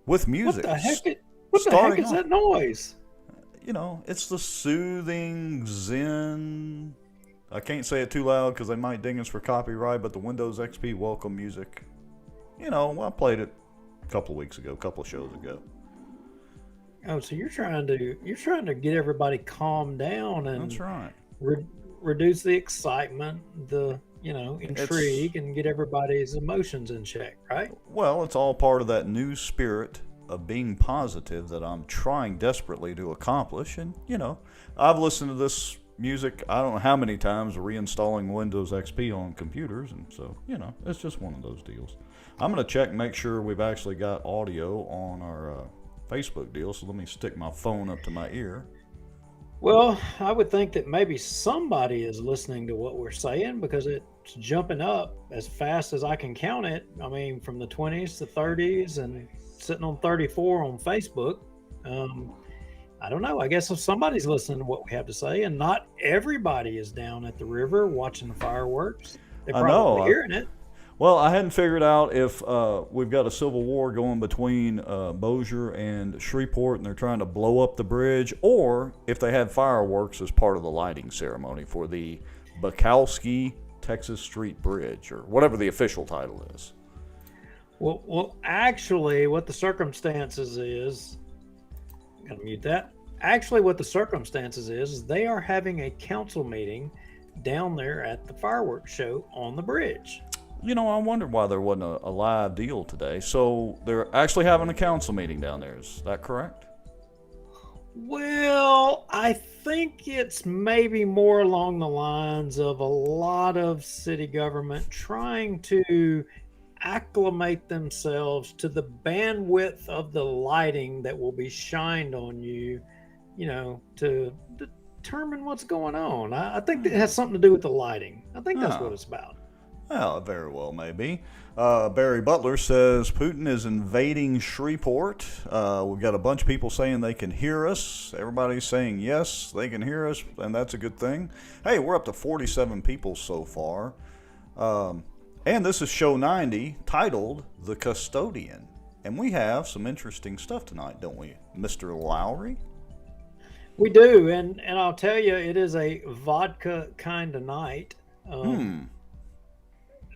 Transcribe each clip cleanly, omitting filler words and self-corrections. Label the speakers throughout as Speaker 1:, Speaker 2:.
Speaker 1: with
Speaker 2: What
Speaker 1: music
Speaker 2: the heck? What the heck
Speaker 1: starting
Speaker 2: is
Speaker 1: off.
Speaker 2: that noise?
Speaker 1: It's the soothing Zen. I can't say it too loud because they might ding us for copyright, but the Windows XP welcome music. I played it a couple of weeks ago, a couple of shows ago.
Speaker 2: Oh, so you're trying to get everybody calmed down
Speaker 1: That's
Speaker 2: and
Speaker 1: right.
Speaker 2: re- reduce the excitement, the
Speaker 1: It's
Speaker 2: intrigue, and get everybody's emotions in check, right?
Speaker 1: Well, it's all part of that new spirit of being positive that I'm trying desperately to accomplish. And, I've listened to this music, I don't know how many times, reinstalling Windows XP on computers. And so, it's just one of those deals. I'm going to check and make sure we've actually got audio on our Facebook deal. So let me stick my phone up to my ear.
Speaker 2: Well, I would think that maybe somebody is listening to what we're saying because it's jumping up as fast as I can count it. I mean, from the 20s to 30s and sitting on 34 on Facebook. Um, I don't know. I guess if somebody's listening to what we have to say, and not everybody is down at the river watching the fireworks, they're
Speaker 1: I know.
Speaker 2: probably hearing it.
Speaker 1: Well, I hadn't figured out if we've got a civil war going between Bossier and Shreveport and they're trying to blow up the bridge, or if they had fireworks as part of the lighting ceremony for the Bukowski Texas Street Bridge, or whatever the official title is.
Speaker 2: Well, actually, what the circumstances is, gotta mute that. Actually, what the circumstances is they are having a council meeting down there at the fireworks show on the bridge.
Speaker 1: I wondered why there wasn't a live deal today. So they're actually having a council meeting down there. Is that correct?
Speaker 2: Well, I think it's maybe more along the lines of a lot of city government trying to acclimate themselves to the bandwidth of the lighting that will be shined on you, to determine what's going on. I think that has something to do with the lighting. I think that's what
Speaker 1: Oh,
Speaker 2: it's about.
Speaker 1: well, very well, maybe. Barry Butler says Putin is invading Shreveport. We've got a bunch of people saying they can hear us. Everybody's saying yes, they can hear us, and that's a good thing. Hey, we're up to 47 people so far. And this is show 90, titled The Custodian. And we have some interesting stuff tonight, don't we, Mr. Lowry?
Speaker 2: We do, and I'll tell you, it is a vodka kind of night. Um,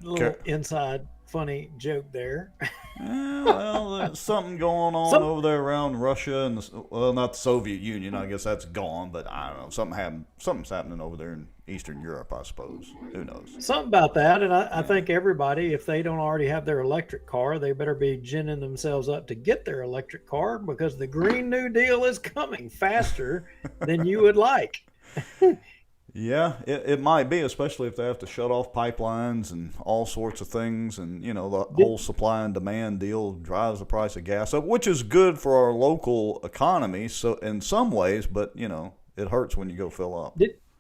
Speaker 1: Hmm.
Speaker 2: Little inside funny joke there.
Speaker 1: Yeah, well, there's something going on
Speaker 2: Some
Speaker 1: over there around Russia and well, not the Soviet Union. I guess that's gone, but I don't know. Something's happening over there in Eastern Europe, I suppose. Who knows?
Speaker 2: something about that, and I
Speaker 1: Yeah.
Speaker 2: think everybody, if they don't already have their electric car, they better be ginning themselves up to get their electric car because the Green New Deal is coming faster than you would like.
Speaker 1: Yeah, it might be, especially if they have to shut off pipelines and all sorts of things. And, the
Speaker 2: Did,
Speaker 1: whole supply and demand deal drives the price of gas up, which is good for our local economy. So, in some ways, but, it hurts when you go fill up.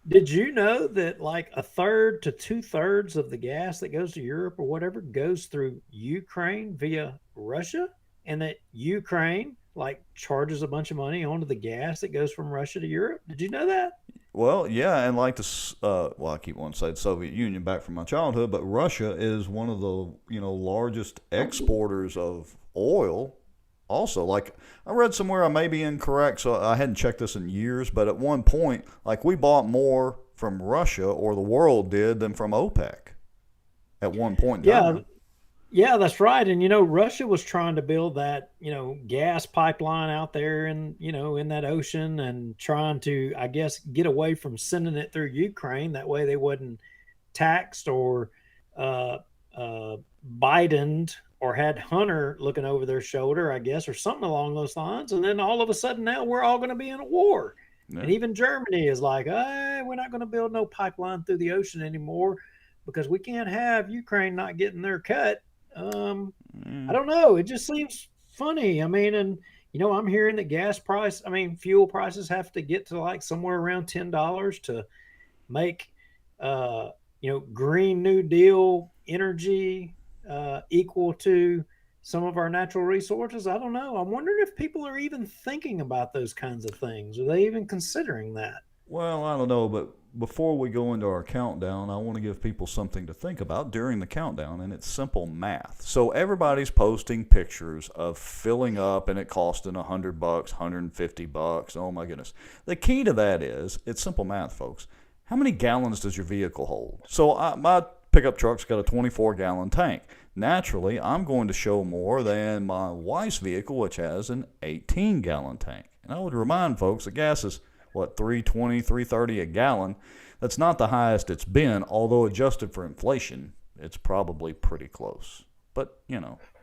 Speaker 2: did you know that like a third to two-thirds of the gas that goes to Europe or whatever goes through Ukraine via Russia, and that Ukraine like charges a bunch of money onto the gas that goes from Russia to Europe? Did you know that?
Speaker 1: Well, yeah, and like I keep wanting to say the Soviet Union back from my childhood, but Russia is one of the largest exporters of oil. Also, like I read somewhere, I may be incorrect, so I hadn't checked this in years, but at one point, like we bought more from Russia, or the world did, than from OPEC at one point in
Speaker 2: Yeah,
Speaker 1: time.
Speaker 2: yeah, that's right. And Russia was trying to build that, gas pipeline out there and, in that ocean and trying to, I guess, get away from sending it through Ukraine. That way they wasn't taxed or uh, uh, Bidened or had Hunter looking over their shoulder, I guess, or something along those lines. And then all of a sudden now we're all going to be in a war. And
Speaker 1: Yeah.
Speaker 2: even Germany is like, hey, we're not going to build no pipeline through the ocean anymore because we can't have Ukraine not getting their cut. I
Speaker 1: Mm.
Speaker 2: don't know. It just seems funny. I mean, and I'm hearing that fuel prices have to get to like somewhere around $10 to make Green New Deal energy equal to some of our natural resources. I don't know. I'm wondering if people are even thinking about those kinds of things. Are they even considering that?
Speaker 1: Well, I don't know, but before we go into our countdown, I want to give people something to think about during the countdown, and it's simple math. So everybody's posting pictures of filling up and it costing $100, $150. Oh my goodness. The key to that is, it's simple math, folks. How many gallons does your vehicle hold? So my pickup truck's got a 24-gallon tank. Naturally, I'm going to show more than my wife's vehicle, which has an 18-gallon tank. And I would remind folks that gas is, $3.20, $3.30 a gallon. That's not the highest it's been, although adjusted for inflation, it's probably pretty close. But,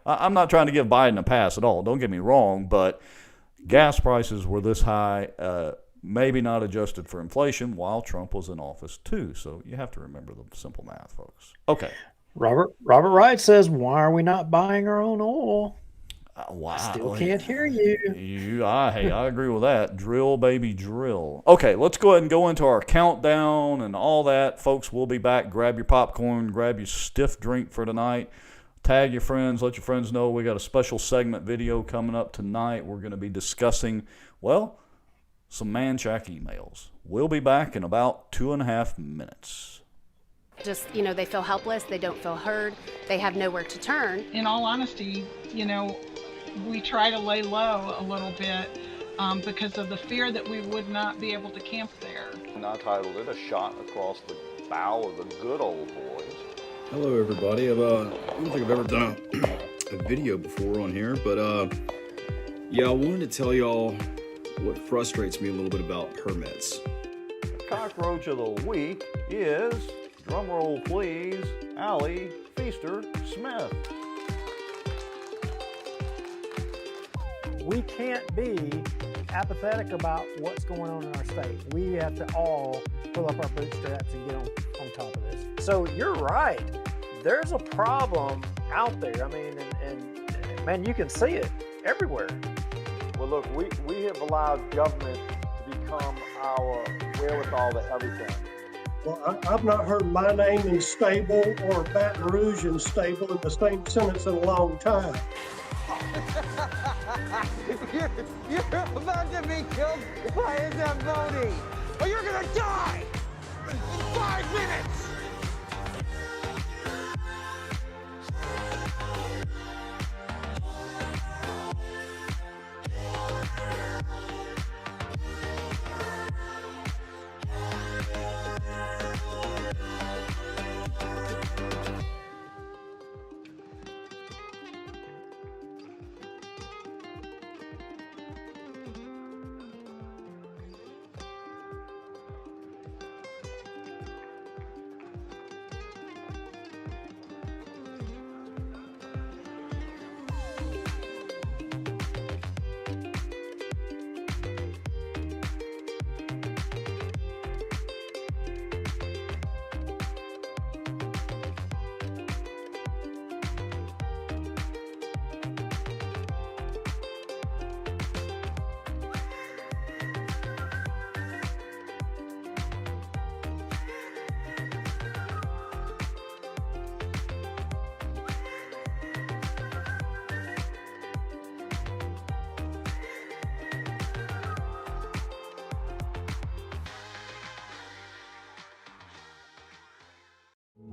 Speaker 1: I'm not trying to give Biden a pass at all. Don't get me wrong, but gas prices were this high, maybe not adjusted for inflation, while Trump was in office too. So you have to remember the simple math, folks. Okay.
Speaker 2: Robert Wright says, why are we not buying our own oil?
Speaker 1: Wow.
Speaker 2: I still can't hear you.
Speaker 1: Hey, I agree with that. Drill, baby, drill. Okay, let's go ahead and go into our countdown and all that. Folks, we'll be back. Grab your popcorn, grab your stiff drink for tonight. Tag your friends, let your friends know we got a special segment video coming up tonight. We're going to be discussing, some Manchac emails. We'll be back in about 2.5 minutes.
Speaker 3: Just, they feel helpless, they don't feel heard, they have nowhere to turn.
Speaker 4: In all honesty, we try to lay low a little bit because of the fear that we would not be able to camp there.
Speaker 1: And I titled it, A Shot Across the Bow of the Good Old Boys.
Speaker 5: Hello everybody, I don't think I've ever done a video before on here, but I wanted to tell y'all what frustrates me a little bit about permits.
Speaker 1: The cockroach of the week is, drumroll please, Allie Feaster Smith.
Speaker 2: We can't be apathetic about what's going on in our state. We have to all pull up our bootstraps and get on top of this. So you're right. There's a problem out there. I mean, and man, you can see it everywhere.
Speaker 6: Well, look, we have allowed government to become our wherewithal to everything.
Speaker 7: Well, I've not heard my name in stable or Baton Rouge in stable in the same sentence in a long time.
Speaker 6: You're about to be killed by a Zamboni, or you're gonna die in 5 minutes.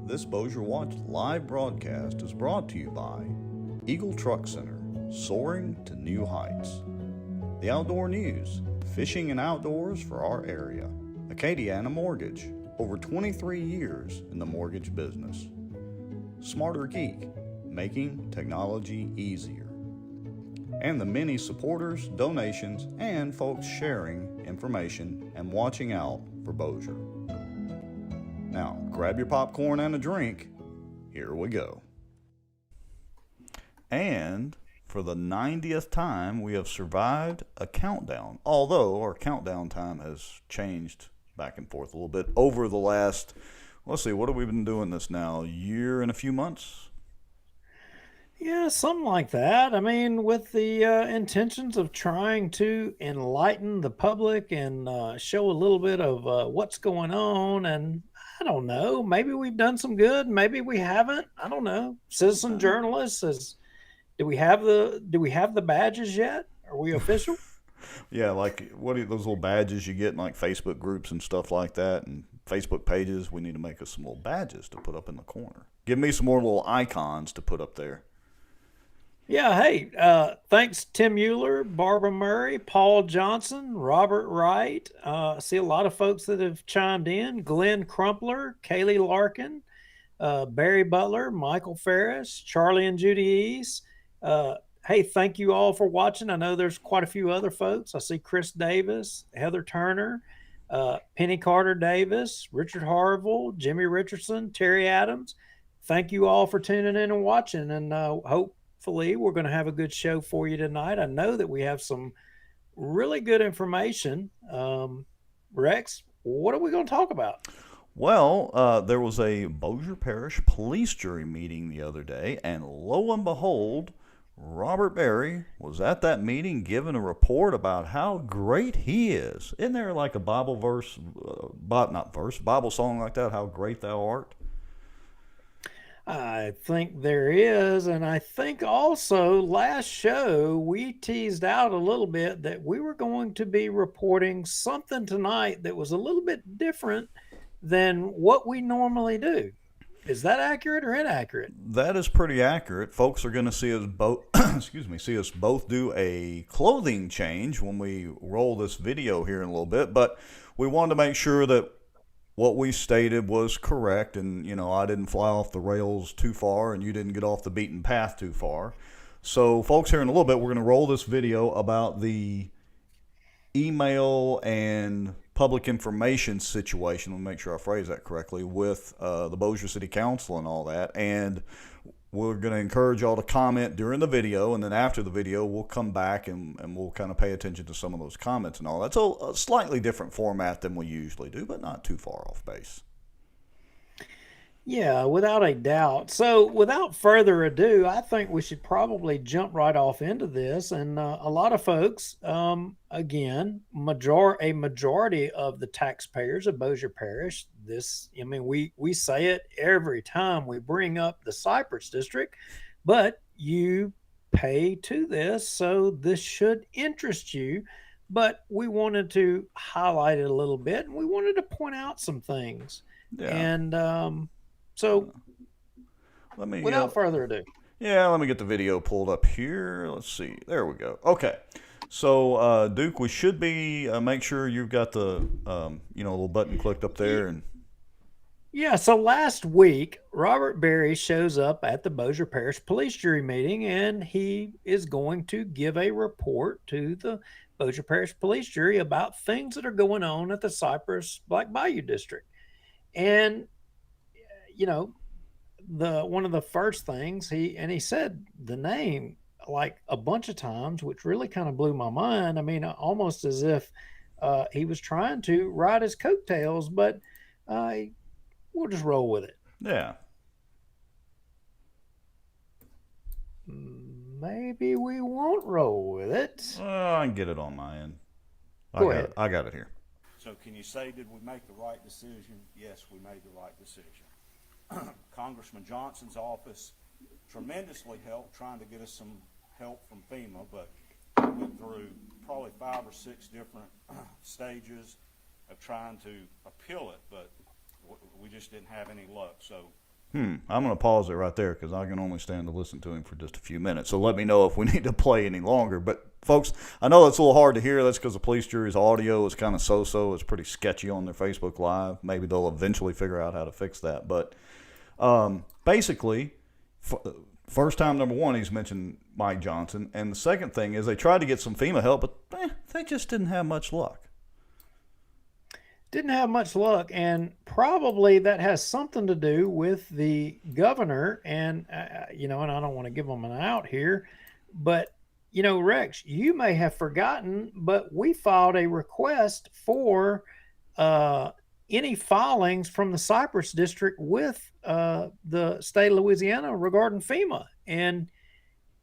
Speaker 1: This Bossier Watch live broadcast is brought to you by Eagle Truck Center, soaring to new heights. The Outdoor News, fishing and outdoors for our area. Acadiana Mortgage, over 23 years in the mortgage business. Smarter Geek, making technology easier. And the many supporters, donations, and folks sharing information and watching out for Bossier. Now, grab your popcorn and a drink. Here we go. And for the 90th time, we have survived a countdown. Although our countdown time has changed back and forth a little bit over the last, let's see, what have we been doing this now? A year and a few months?
Speaker 2: Yeah, something like that. I mean, with the intentions of trying to enlighten the public and show a little bit of what's going on. And I don't know, maybe we've done some good, maybe we haven't. I don't know. Citizen journalists, do we have the badges yet? Are we official?
Speaker 1: Yeah, like what are those little badges you get in like Facebook groups and stuff like that, and Facebook pages, we need to make us some little badges to put up in the corner. Give me some more little icons to put up there.
Speaker 2: Yeah, hey, thanks Tim Euler, Barbara Murray, Paul Johnson, Robert Wright. I see a lot of folks that have chimed in. Glenn Crumpler, Kaylee Larkin, Barry Butler, Michael Ferris, Charlie and Judy East. Hey, thank you all for watching. I know there's quite a few other folks. I see Chris Davis, Heather Turner, Penny Carter Davis, Richard Harville, Jimmy Richardson, Terry Adams. Thank you all for tuning in and watching, and hopefully we're going to have a good show for you tonight. I know that we have some really good information. Rex, what are we going to talk about?
Speaker 1: Well, there was a Bossier Parish police jury meeting the other day, and lo and behold, Robert Berry was at that meeting giving a report about how great he is. Isn't there like a Bible verse, Bible song like that, How Great Thou Art?
Speaker 2: I think there is, and I think also last show we teased out a little bit that we were going to be reporting something tonight that was a little bit different than what we normally do. Is that accurate or inaccurate?
Speaker 1: That is pretty accurate. Folks are going to see us both see us both do a clothing change when we roll this video here in a little bit, but we wanted to make sure that what we stated was correct, and I didn't fly off the rails too far and you didn't get off the beaten path too far. So folks, here in a little bit we're going to roll this video about the email and public information situation, let me make sure I phrase that correctly, with the Bossier City Council and all that. And we're going to encourage y'all to comment during the video, and then after the video we'll come back and we'll kind of pay attention to some of those comments and all that. So a slightly different format than we usually do, but not too far off base.
Speaker 2: Yeah, without a doubt. So without further ado, I think we should probably jump right off into this. And a lot of folks, again, a majority of the taxpayers of Bossier Parish, we say it every time we bring up the Cypress District, but you pay to this, so this should interest you. But we wanted to highlight it a little bit, and we wanted to point out some things. Yeah. And so, without further ado.
Speaker 1: Yeah, let me get the video pulled up here. Let's see. There we go. Okay. So, Duke, we should be, make sure you've got the, little button clicked up there. And
Speaker 2: yeah, so last week, Robert Berry shows up at the Bossier Parish Police Jury meeting, and he is going to give a report to the Bossier Parish Police Jury about things that are going on at the Cypress Black Bayou District. And one of the first things he said the name like a bunch of times, which really kind of blew my mind. I mean, almost as if he was trying to ride his coattails, but we'll just roll with it.
Speaker 1: Yeah.
Speaker 2: Maybe we won't roll with it.
Speaker 1: I can get it on my end.
Speaker 2: Go ahead.
Speaker 1: I got it here.
Speaker 8: So can you say, did we make the right decision? Yes, we made the right decision. Congressman Johnson's office tremendously helped trying to get us some help from FEMA, but we went through probably 5 or 6 different stages of trying to appeal it, but we just didn't have any luck. So
Speaker 1: I'm going to pause it right there because I can only stand to listen to him for just a few minutes. So let me know if we need to play any longer. But folks, I know that's a little hard to hear. That's because the police jury's audio is kind of so-so. It's pretty sketchy on their Facebook Live. Maybe they'll eventually figure out how to fix that. But basically, first time, number one, he's mentioned Mike Johnson. And the second thing is they tried to get some FEMA help, but they just didn't have much luck.
Speaker 2: Didn't have much luck, and probably that has something to do with the governor. And and I don't want to give them an out here, but Rex, you may have forgotten, but we filed a request for any filings from the Cypress District with the state of Louisiana regarding FEMA, and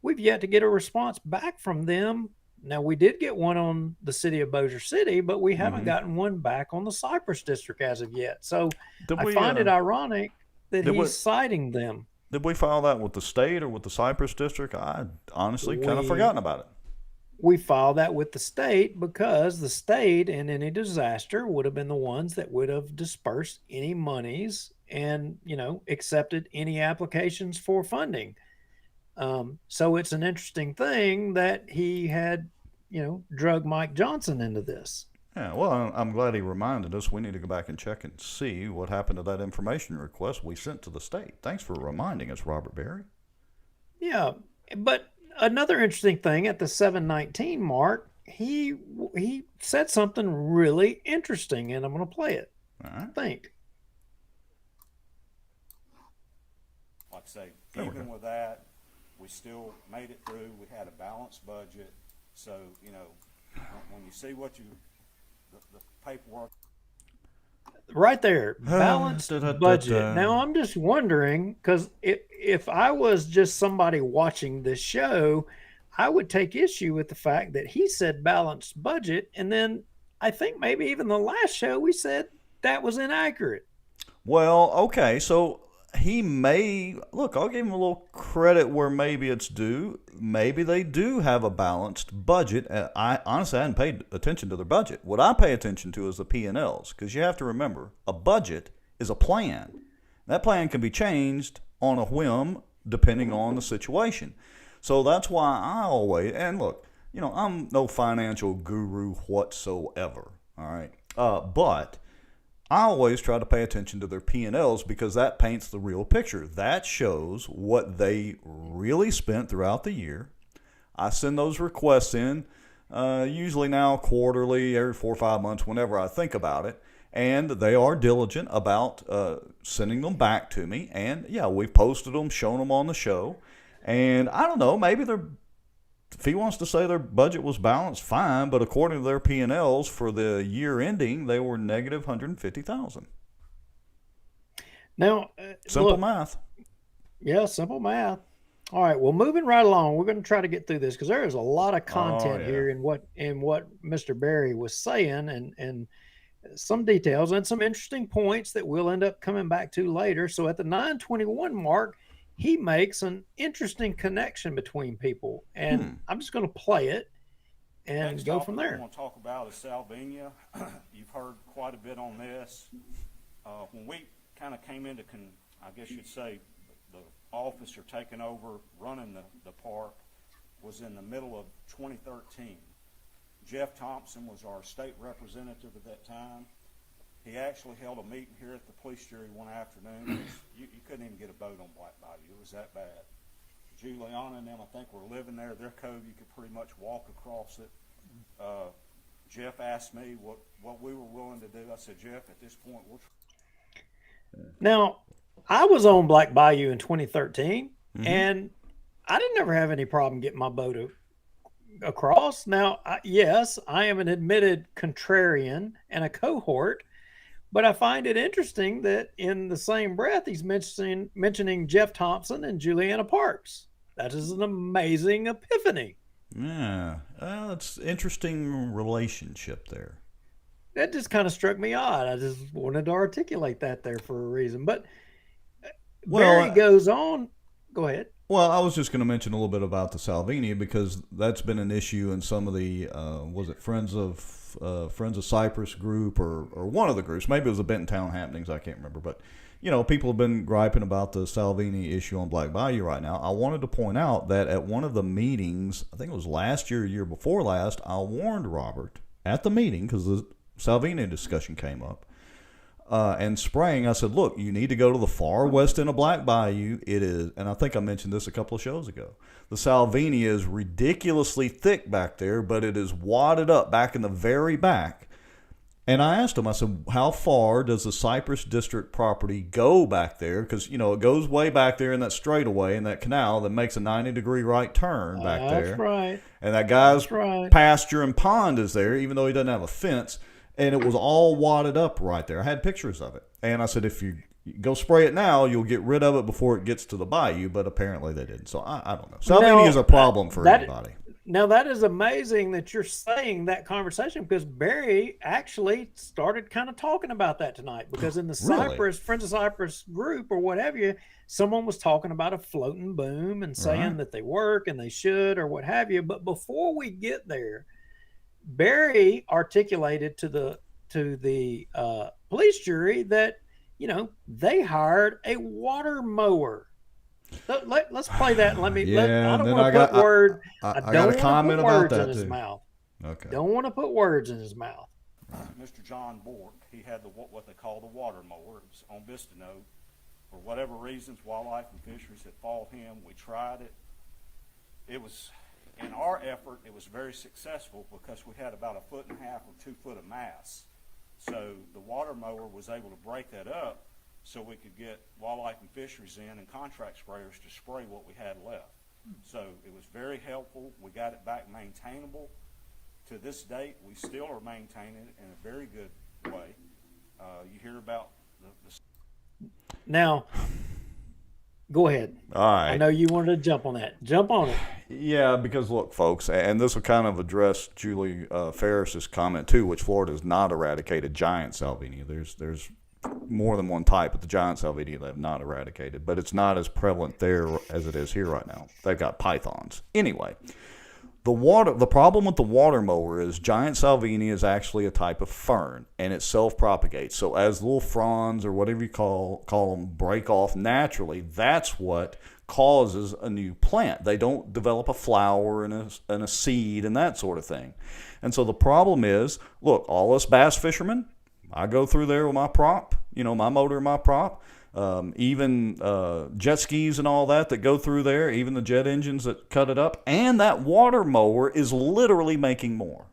Speaker 2: we've yet to get a response back from them. Now, we did get one on the city of Bossier City, but we haven't gotten one back on the Cypress District as of yet. So I find it ironic that he's citing them.
Speaker 1: Did we file that with the state or with the Cypress District? I honestly kind of forgotten about it.
Speaker 2: we filed that with the state because the state in any disaster would have been the ones that would have dispersed any monies and, accepted any applications for funding. So it's an interesting thing that he had, drug Mike Johnson into this.
Speaker 1: Yeah, well, I'm glad he reminded us. We need to go back and check and see what happened to that information request we sent to the state. Thanks for reminding us, Robert Berry.
Speaker 2: Yeah, but another interesting thing at the 7:19 mark, he said something really interesting, and I'm going to play it.
Speaker 1: All right.
Speaker 2: I think.
Speaker 8: Like I say, even with that, we still made it through. We had a balanced budget. So, when you see what the paperwork.
Speaker 2: Right there, balanced budget. Now, I'm just wondering, because if I was just somebody watching this show, I would take issue with the fact that he said balanced budget, and then I think maybe even the last show we said that was inaccurate.
Speaker 1: Well, okay, so he may look. I'll give him a little credit where maybe it's due. Maybe they do have a balanced budget. I honestly hadn't paid attention to their budget. What I pay attention to is the P&Ls, because you have to remember a budget is a plan. That plan can be changed on a whim depending on the situation. So that's why I always, and look, I'm no financial guru whatsoever. All right, but I always try to pay attention to their P&Ls because that paints the real picture. That shows what they really spent throughout the year. I send those requests in, usually now quarterly, every 4 or 5 months, whenever I think about it. And they are diligent about sending them back to me. And, yeah, we've posted them, shown them on the show. And I don't know, maybe if he wants to say their budget was balanced, fine, but according to their P&Ls for the year ending, they were negative $150,000.
Speaker 2: Now,
Speaker 1: simple math.
Speaker 2: Yeah, simple math. All right, well, moving right along, we're going to try to get through this because there is a lot of content here in what Mr. Berry was saying, and some details and some interesting points that we'll end up coming back to later. So at the 9:21 mark, he makes an interesting connection between people, and I'm just going to play it and
Speaker 8: Next
Speaker 2: go from there.
Speaker 8: I want to talk about is Salvinia. You've heard quite a bit on this. When we kind of came into, I guess you'd say, the officer taking over running the park was in the middle of 2013. Jeff Thompson was our state representative at that time. He actually held a meeting here at the police jury one afternoon. You couldn't even get a boat on Black Bayou. It was that bad. Juliana and them, I think, were living there. Their cove, you could pretty much walk across it. Jeff asked me what we were willing to do. I said, Jeff, at this point, we'll
Speaker 2: Now, I was on Black Bayou in 2013, and I didn't ever have any problem getting my boat across. Now, yes, I am an admitted contrarian and a cohort, but I find it interesting that in the same breath, he's mentioning Jeff Thompson and Juliana Parks. That is an amazing epiphany.
Speaker 1: Yeah, it's interesting relationship there.
Speaker 2: That just kind of struck me odd. I just wanted to articulate that there for a reason. But Barry goes on. Go ahead.
Speaker 1: Well, I was just going to mention a little bit about the Salvini because that's been an issue in some of the was it Friends of Cyprus group or one of the groups. Maybe it was the Bentontown Happenings. I can't remember. But, people have been griping about the Salvini issue on Black Bayou right now. I wanted to point out that at one of the meetings, I think it was last year, year before last, I warned Robert at the meeting because the Salvini discussion came up. And spraying, I said, look, you need to go to the far west end of Black Bayou. It is, and I think I mentioned this a couple of shows ago. The Salvini is ridiculously thick back there, but it is wadded up back in the very back. And I asked him, I said, how far does the Cypress District property go back there? Because, it goes way back there in that straightaway in that canal that makes a 90-degree right turn back there.
Speaker 2: That's right.
Speaker 1: And that guy's pasture and pond is there, even though he doesn't have a fence. And it was all wadded up right there. I had pictures of it. And I said, if you go spray it now, you'll get rid of it before it gets to the bayou. But apparently they didn't. So I don't know. Salvini is a problem for anybody.
Speaker 2: Now that is amazing that you're saying that conversation, because Barry actually started kind of talking about that tonight, because in the
Speaker 1: Really?
Speaker 2: Cypress, Friends of Cypress group or what have you, someone was talking about a floating boom and saying
Speaker 1: Right.
Speaker 2: that they work and they should or what have you. But before we get there, Barry articulated to the police jury that, you know, they hired a water mower. Let's play that. And
Speaker 1: Yeah,
Speaker 2: I
Speaker 1: and
Speaker 2: don't
Speaker 1: then
Speaker 2: want to put words.
Speaker 1: I
Speaker 2: I
Speaker 1: got a
Speaker 2: don't want to
Speaker 1: comment
Speaker 2: put
Speaker 1: about
Speaker 2: words in
Speaker 1: that
Speaker 2: his
Speaker 1: too.
Speaker 2: mouth.
Speaker 1: Okay.
Speaker 2: Don't want to put words in his mouth.
Speaker 8: Mr. John Bork, he had what they call the water mower. It was on Vistano. For whatever reasons, Wildlife and Fisheries had faulted him. We tried it. It was, in our effort, it was very successful because we had about 1.5 feet or 2 feet of mass. So the water mower was able to break that up so we could get Wildlife and Fisheries in and contract sprayers to spray what we had left. So it was very helpful. We got it back maintainable. To this date, we still are maintaining it in a very good way. You hear about the
Speaker 2: Now, go ahead.
Speaker 1: All right.
Speaker 2: I know you wanted to jump on that. Jump on it.
Speaker 1: Yeah, because look, folks, and this will kind of address Julie Ferris's comment too, which Florida has not eradicated giant salvinia. There's more than one type, but the giant salvinia they have not eradicated. But it's not as prevalent there as it is here right now. They've got pythons. Anyway, the problem with the water mower is giant salvinia is actually a type of fern, and it self-propagates. So as little fronds or whatever you call them break off naturally, that's what causes a new plant. They don't develop a flower and a seed and that sort of thing. And so the problem is, look, all us bass fishermen, I go through there with my prop, my motor and my prop, even jet skis and all that go through there, even the jet engines that cut it up, and that water mower is literally making more.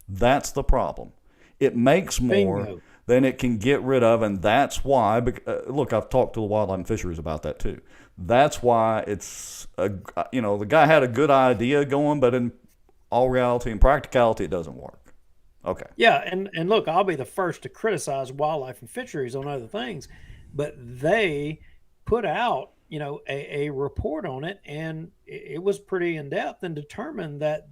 Speaker 1: That's the problem. It makes more
Speaker 2: Bingo.
Speaker 1: than it can get rid of, and that's why, look, I've talked to the Wildlife and Fisheries about that too. That's why it's, the guy had a good idea going, but in all reality and practicality, it doesn't work. Okay.
Speaker 2: Yeah, and look, I'll be the first to criticize Wildlife and Fisheries on other things, but they put out, a report on it, and it was pretty in depth and determined that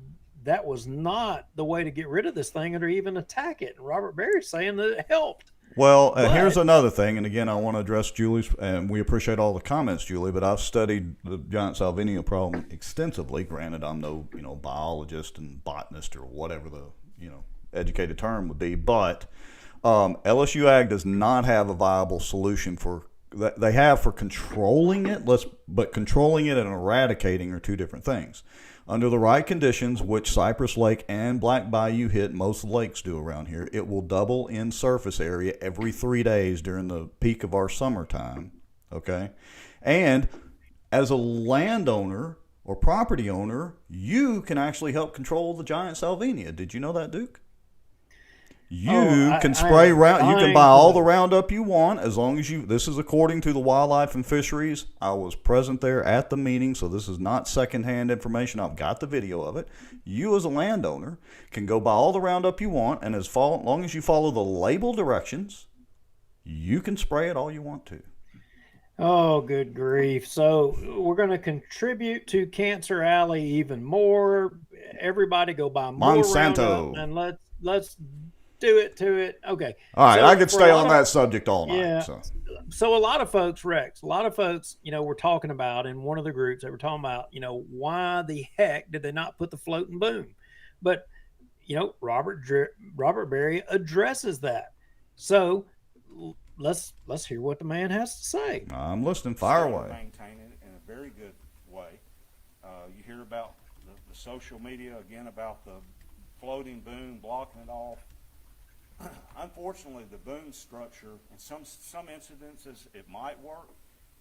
Speaker 2: was not the way to get rid of this thing or even attack it. And Robert Berry's saying that it helped.
Speaker 1: Well, here's another thing, and again, I want to address Julie's, and we appreciate all the comments, Julie, but I've studied the giant salvinia problem extensively. Granted, I'm no, biologist and botanist or whatever the, educated term would be, but LSU Ag does not have a viable solution they have for controlling it, but controlling it and eradicating are two different things. Under the right conditions, which Cypress Lake and Black Bayou hit, most lakes do around here, it will double in surface area every 3 days during the peak of our summertime, okay? And as a landowner or property owner, you can actually help control the giant salvinia. Did you know that, Duke? You can spray you can buy all the Roundup you want as long as this is according to the Wildlife and Fisheries. I was present there at the meeting, so this is not secondhand information. I've got the video of it. You as a landowner can go buy all the Roundup you want, and as long as you follow the label directions, you can spray it all you want to.
Speaker 2: Oh, good grief. So we're going to contribute to Cancer Alley even more. Everybody go buy more
Speaker 1: Monsanto.
Speaker 2: Roundup, and let's do it to it. Okay.
Speaker 1: All right,
Speaker 2: so
Speaker 1: I could stay on that subject all night.
Speaker 2: Yeah. So a lot of folks, Rex, were talking about in one of the groups, they were talking about, why the heck did they not put the floating boom? But, Robert Berry addresses that. So let's hear what the man has to say.
Speaker 1: I'm listening. Fire away.
Speaker 8: Maintain it in a very good way. You hear about the social media again about the floating boom blocking it off. Unfortunately, the boom structure, in some incidences, it might work,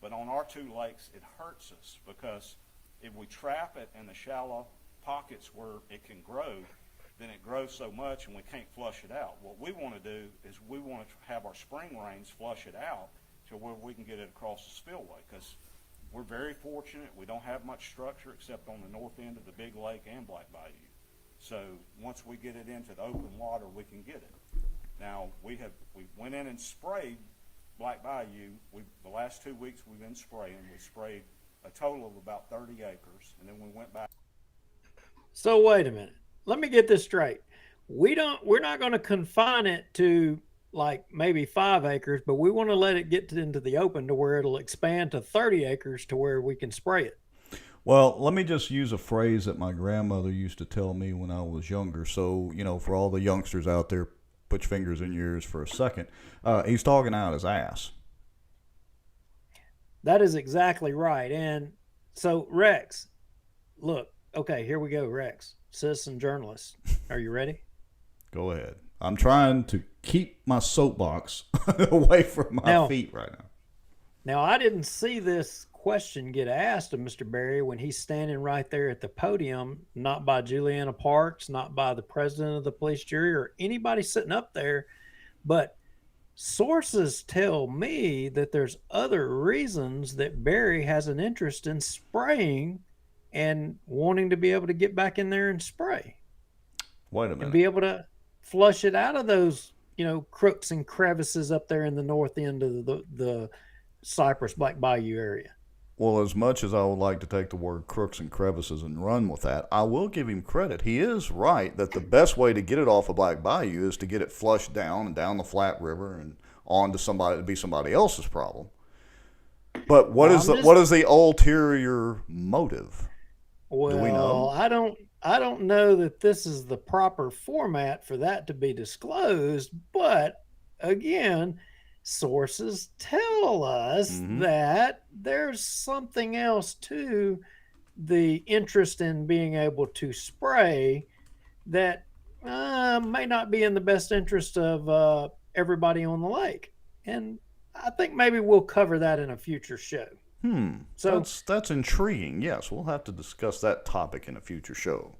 Speaker 8: but on our 2 lakes, it hurts us because if we trap it in the shallow pockets where it can grow, then it grows so much and we can't flush it out. What we want to do is we want to have our spring rains flush it out to where we can get it across the spillway, because we're very fortunate. We don't have much structure except on the north end of the Big Lake and Black Bayou. So once we get it into the open water, we can get it. Now, we went in and sprayed Black Bayou. The last 2 weeks we've been spraying. We sprayed a total of about 30 acres, and then we went back.
Speaker 2: So wait a minute. Let me get this straight. We're not going to confine it to like maybe 5 acres, but we want to let it get into the open to where it'll expand to 30 acres to where we can spray it.
Speaker 1: Well, let me just use a phrase that my grandmother used to tell me when I was younger. So, for all the youngsters out there, put your fingers in your ears for a second. He's talking out his ass.
Speaker 2: That is exactly right. And so, Rex, look, okay, here we go, Rex, citizen journalist. Are you ready?
Speaker 1: Go ahead. I'm trying to keep my soapbox away from my feet right now.
Speaker 2: Now, I didn't see this question get asked of Mr. Berry when he's standing right there at the podium, not by Juliana Parks, not by the president of the police jury or anybody sitting up there, but sources tell me that there's other reasons that Berry has an interest in spraying and wanting to be able to get back in there and spray.
Speaker 1: Wait a minute.
Speaker 2: And be able to flush it out of those, crooks and crevices up there in the north end of the Cypress Black Bayou area.
Speaker 1: Well, as much as I would like to take the word crooks and crevices and run with that, I will give him credit. He is right that the best way to get it off of Black Bayou is to get it flushed down and down the Flat River and on to somebody else's problem. But what is the ulterior motive?
Speaker 2: Well,
Speaker 1: do we know?
Speaker 2: I don't know that this is the proper format for that to be disclosed, but again, sources tell us that there's something else to the interest in being able to spray that may not be in the best interest of everybody on the lake. And I think maybe we'll cover that in a future show.
Speaker 1: So that's intriguing. Yes, we'll have to discuss that topic in a future show.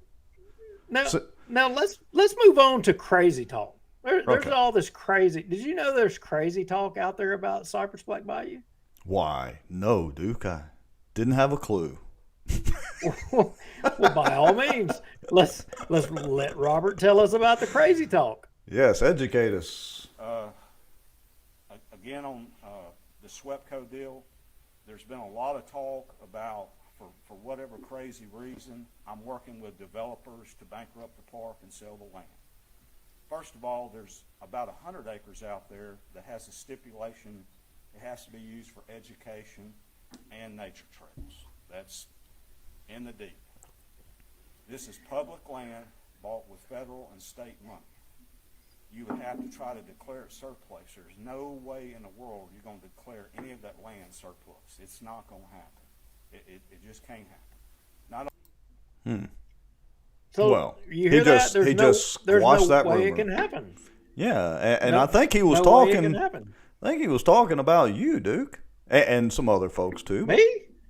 Speaker 2: Now let's move on to crazy talk. There's all this crazy. Did you know there's crazy talk out there about Cypress Black Bayou?
Speaker 1: Why? No, Duke. I didn't have a clue.
Speaker 2: Well, by all means, let's let Robert tell us about the crazy talk.
Speaker 1: Yes, educate us.
Speaker 8: Again, on the SWEPCO deal, there's been a lot of talk about, for whatever crazy reason, I'm working with developers to bankrupt the park and sell the land. First of all, there's about 100 acres out there that has a stipulation it has to be used for education and nature trails. That's in the deed. This is public land bought with federal and state money. You would have to try to declare it surplus. There's no way in the world you're going to declare any of that land surplus. It's not going to happen. It just can't happen.
Speaker 2: So
Speaker 1: well,
Speaker 2: you hear that? There's no way it can happen.
Speaker 1: Yeah, and I think he was talking. I think he was talking about you, Duke, and some other folks too.
Speaker 2: Me?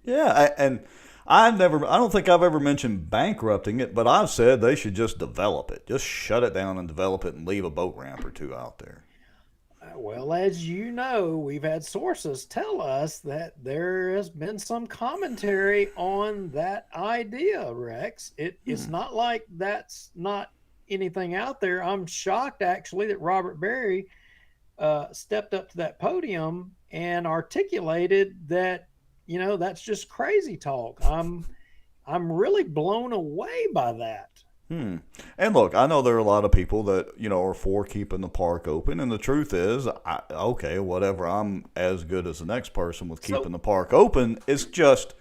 Speaker 1: Yeah, and I don't think I've ever mentioned bankrupting it, but I've said they should just develop it, just shut it down and develop it, and leave a boat ramp or two out there.
Speaker 2: Well, as you know, we've had sources tell us that there has been some commentary on that idea, Rex. It's not like that's not anything out there. I'm shocked, actually, that Robert Berry stepped up to that podium and articulated that, that's just crazy talk. I'm really blown away by that.
Speaker 1: And look, I know there are a lot of people that, are for keeping the park open. And the truth is, okay, whatever, I'm as good as the next person with keeping the park open. It's just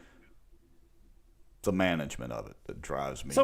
Speaker 1: the management of it that drives me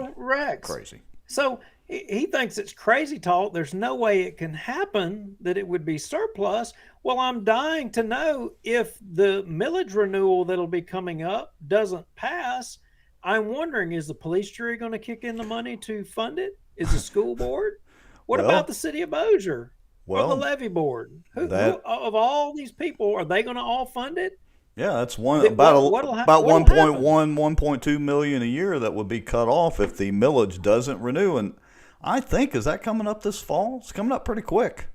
Speaker 1: crazy.
Speaker 2: So he thinks it's crazy talk. There's no way it can happen that it would be surplus. Well, I'm dying to know if the millage renewal that'll be coming up doesn't pass. I'm wondering, is the police jury going to kick in the money to fund it? Is the school board? What about the city of Bossier? Or the levy board? Who of all these people, are they going to all fund it?
Speaker 1: Yeah, that's about 1.2 million a year that would be cut off if the millage doesn't renew. And I think, is that coming up this fall? It's coming up pretty quick.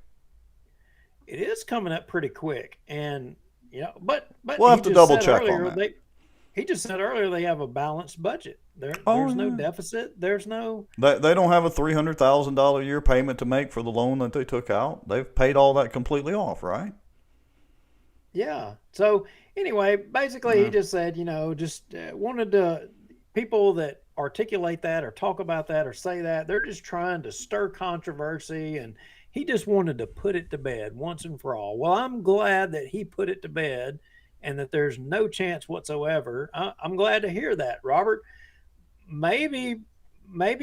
Speaker 2: It is coming up pretty quick. And, but
Speaker 1: we'll have to double check on that.
Speaker 2: He just said earlier they have a balanced budget. There's no deficit. There's no.
Speaker 1: They don't have a $300,000 a year payment to make for the loan that they took out. They've paid all that completely off, right?
Speaker 2: Yeah. So anyway, basically he just said, just wanted to people that articulate that or talk about that or say that. They're just trying to stir controversy, and he just wanted to put it to bed once and for all. Well, I'm glad that he put it to bed and that there's no chance whatsoever. I'm glad to hear that, Robert. Maybe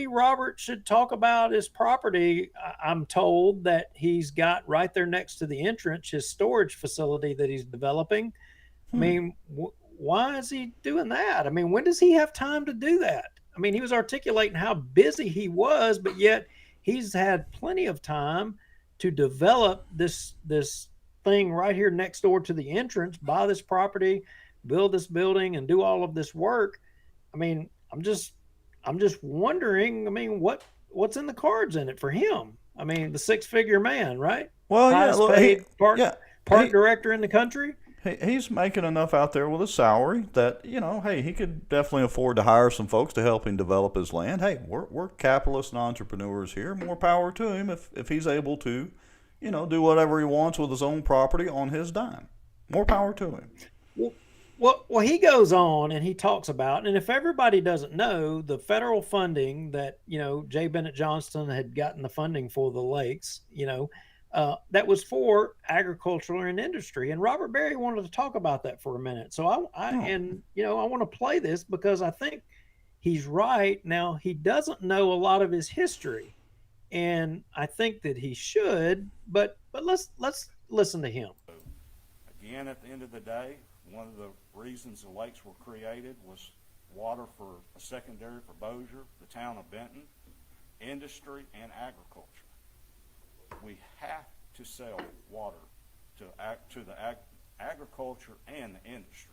Speaker 2: Robert should talk about his property. I'm told that he's got right there next to the entrance his storage facility that he's developing. I mean, why is he doing that? I mean, when does he have time to do that? I mean, he was articulating how busy he was, but yet he's had plenty of time to develop this thing right here next door to the entrance, buy this property, build this building, and do all of this work. I mean, I'm just wondering, I mean, what's in the cards in it for him? I mean, the six-figure man, right?
Speaker 1: Well,
Speaker 2: Highest paid park director in the country.
Speaker 1: He's making enough out there with a salary that, hey, he could definitely afford to hire some folks to help him develop his land. Hey, we're capitalists and entrepreneurs here. More power to him if he's able to, do whatever he wants with his own property on his dime. More power to him.
Speaker 2: Well, he goes on and he talks about, and if everybody doesn't know, the federal funding that, J. Bennett Johnston had gotten the funding for the lakes, that was for agriculture and industry. And Robert Berry wanted to talk about that for a minute. So I want to play this because I think he's right. Now, he doesn't know a lot of his history, and I think that he should, but let's listen to him.
Speaker 8: Again, at the end of the day, one of the reasons the lakes were created was water for a secondary for Bossier, the town of Benton, industry, and agriculture. We have to sell water to the agriculture and the industry.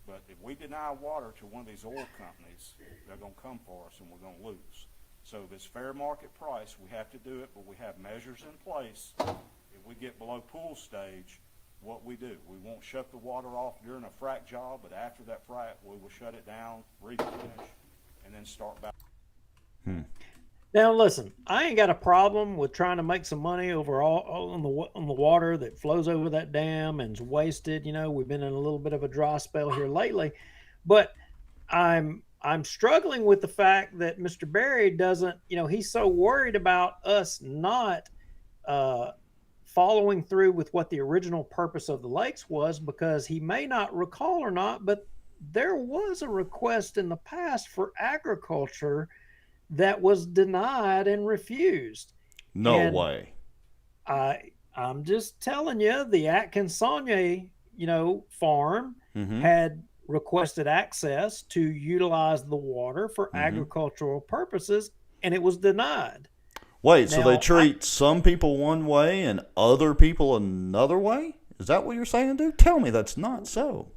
Speaker 8: But if we deny water to one of these oil companies, they're going to come for us and we're going to lose. So if it's fair market price, we have to do it, but we have measures in place. If we get below pool stage, what we do, we won't shut the water off during a frac job, but after that frac, we will shut it down, replenish, and then start back.
Speaker 2: Now, listen, I ain't got a problem with trying to make some money over all on the water that flows over that dam and is wasted. We've been in a little bit of a dry spell here lately, but I'm struggling with the fact that Mr. Berry doesn't, he's so worried about us not following through with what the original purpose of the lakes was, because he may not recall or not, but there was a request in the past for agriculture that was denied and refused.
Speaker 1: No way.
Speaker 2: I'm just telling you, the Atkins-Saunier, farm had requested access to utilize the water for agricultural purposes, and it was denied.
Speaker 1: Wait, so they treat some people one way and other people another way? Is that what you're saying, dude? Tell me that's not so.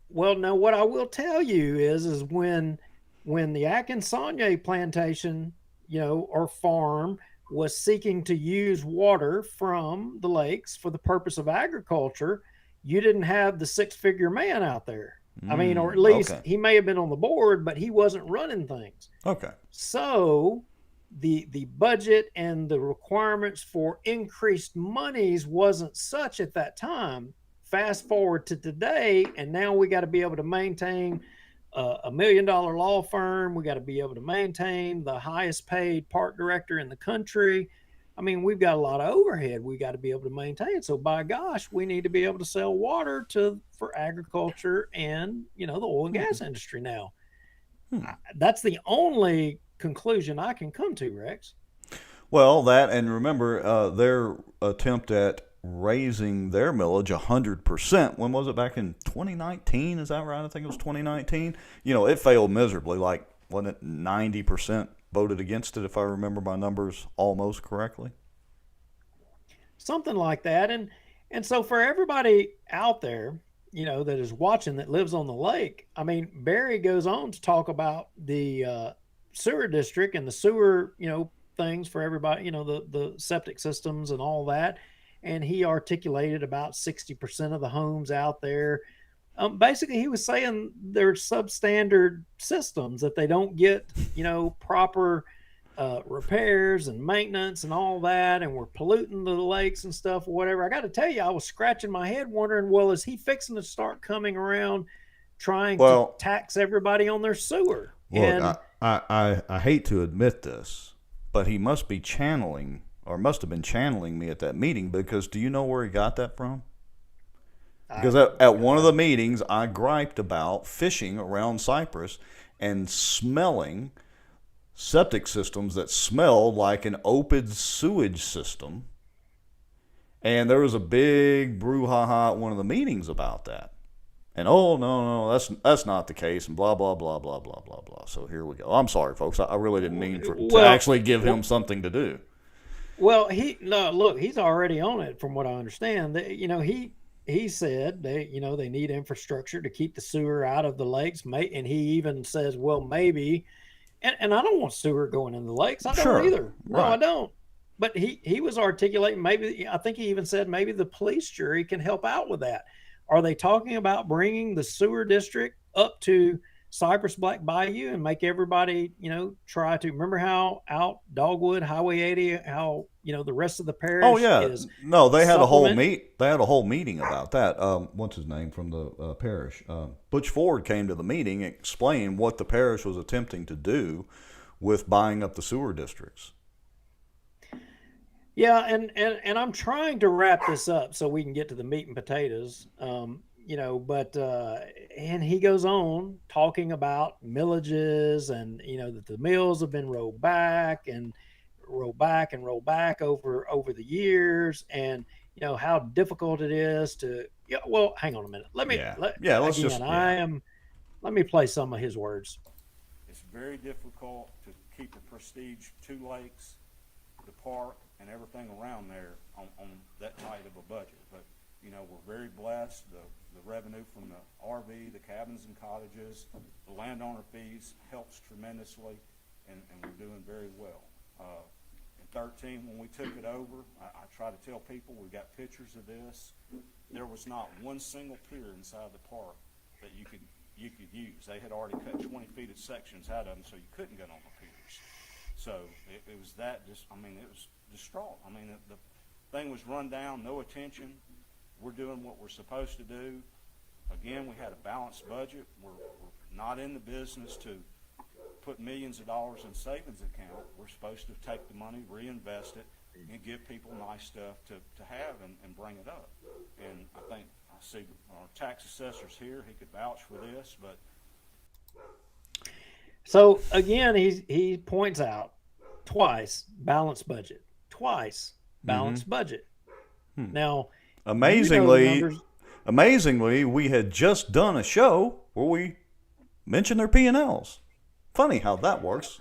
Speaker 2: Well, no, what I will tell you is when the Atkins-Saunier plantation, or farm was seeking to use water from the lakes for the purpose of agriculture, you didn't have the six-figure man out there. I mean, or at least he may have been on the board, but he wasn't running things.
Speaker 1: Okay.
Speaker 2: So the budget and the requirements for increased monies wasn't such at that time. Fast forward to today, and now we got to be able to maintain $1 million law firm. We got to be able to maintain the highest paid park director in the country. I mean, we've got a lot of overhead we got to be able to maintain. So by gosh, we need to be able to sell water for agriculture and, the oil and gas industry now. That's the only conclusion I can come to, Rex.
Speaker 1: Well, that, and remember, their attempt at raising their millage 100%. When was it? Back in 2019? Is that right? I think it was 2019. It failed miserably. Like, wasn't it 90% voted against it, if I remember my numbers almost correctly?
Speaker 2: Something like that. And so for everybody out there, that is watching, that lives on the lake, I mean, Barry goes on to talk about the sewer district and the sewer, things for everybody, the septic systems and all that. And he articulated about 60% of the homes out there. Basically, he was saying they're substandard systems, that they don't get, proper repairs and maintenance and all that, and we're polluting the lakes and stuff or whatever. I got to tell you, I was scratching my head wondering, well, is he fixing to start coming around trying to tax everybody on their sewer?
Speaker 1: Look, I hate to admit this, but he must be channeling, or must have been channeling me at that meeting, because do you know where he got that from? Because at one of the meetings, I griped about fishing around Cypress and smelling septic systems that smelled like an open sewage system. And there was a big brouhaha at one of the meetings about that. And no, that's not the case, and blah blah blah blah blah blah blah. So here we go. I'm sorry, folks. I really didn't mean to actually give him something to do.
Speaker 2: Well, look, he's already on it, from what I understand. He said they need infrastructure to keep the sewer out of the lakes. And he even says, well, maybe, and I don't want sewer going in the lakes. I don't either. No, I don't. But he was articulating, maybe, I think he even said maybe the police jury can help out with that. Are they talking about bringing the sewer district up to Cypress Black Bayou and make everybody, try to remember how out Dogwood, Highway 80, how, the rest of the parish is.
Speaker 1: No, they had a whole meeting about that. What's his name from the parish? Butch Ford came to the meeting and explained what the parish was attempting to do with buying up the sewer districts.
Speaker 2: Yeah, and I'm trying to wrap this up so we can get to the meat and potatoes. But and he goes on talking about millages and that the mills have been rolled back over the years, and how difficult it is to. Yeah, well, hang on a minute. Let me play some of his words.
Speaker 8: It's very difficult to keep the prestige 2 lakes, the park, and everything around there on that tight of a budget. But we're very blessed. The revenue from the RV, the cabins and cottages, the landowner fees helps tremendously, and we're doing very well. In 13, when we took it over, I try to tell people, we've got pictures of this. There was not one single pier inside the park that you could use. They had already cut 20 feet of sections out of them, so you couldn't get on the piers. So it was that it was distraught. The thing was run down, no attention. We're doing what we're supposed to do. Again, we had a balanced budget. We're not in the business to put millions of dollars in savings account. We're supposed to take the money, reinvest it, and give people nice stuff to have and bring it up. And I think I see our tax assessor's here. He could vouch for this, but.
Speaker 2: So again, he points out twice balanced budget. Budget. Now,
Speaker 1: amazingly, we had just done a show where we mentioned their P&Ls. Funny how that works.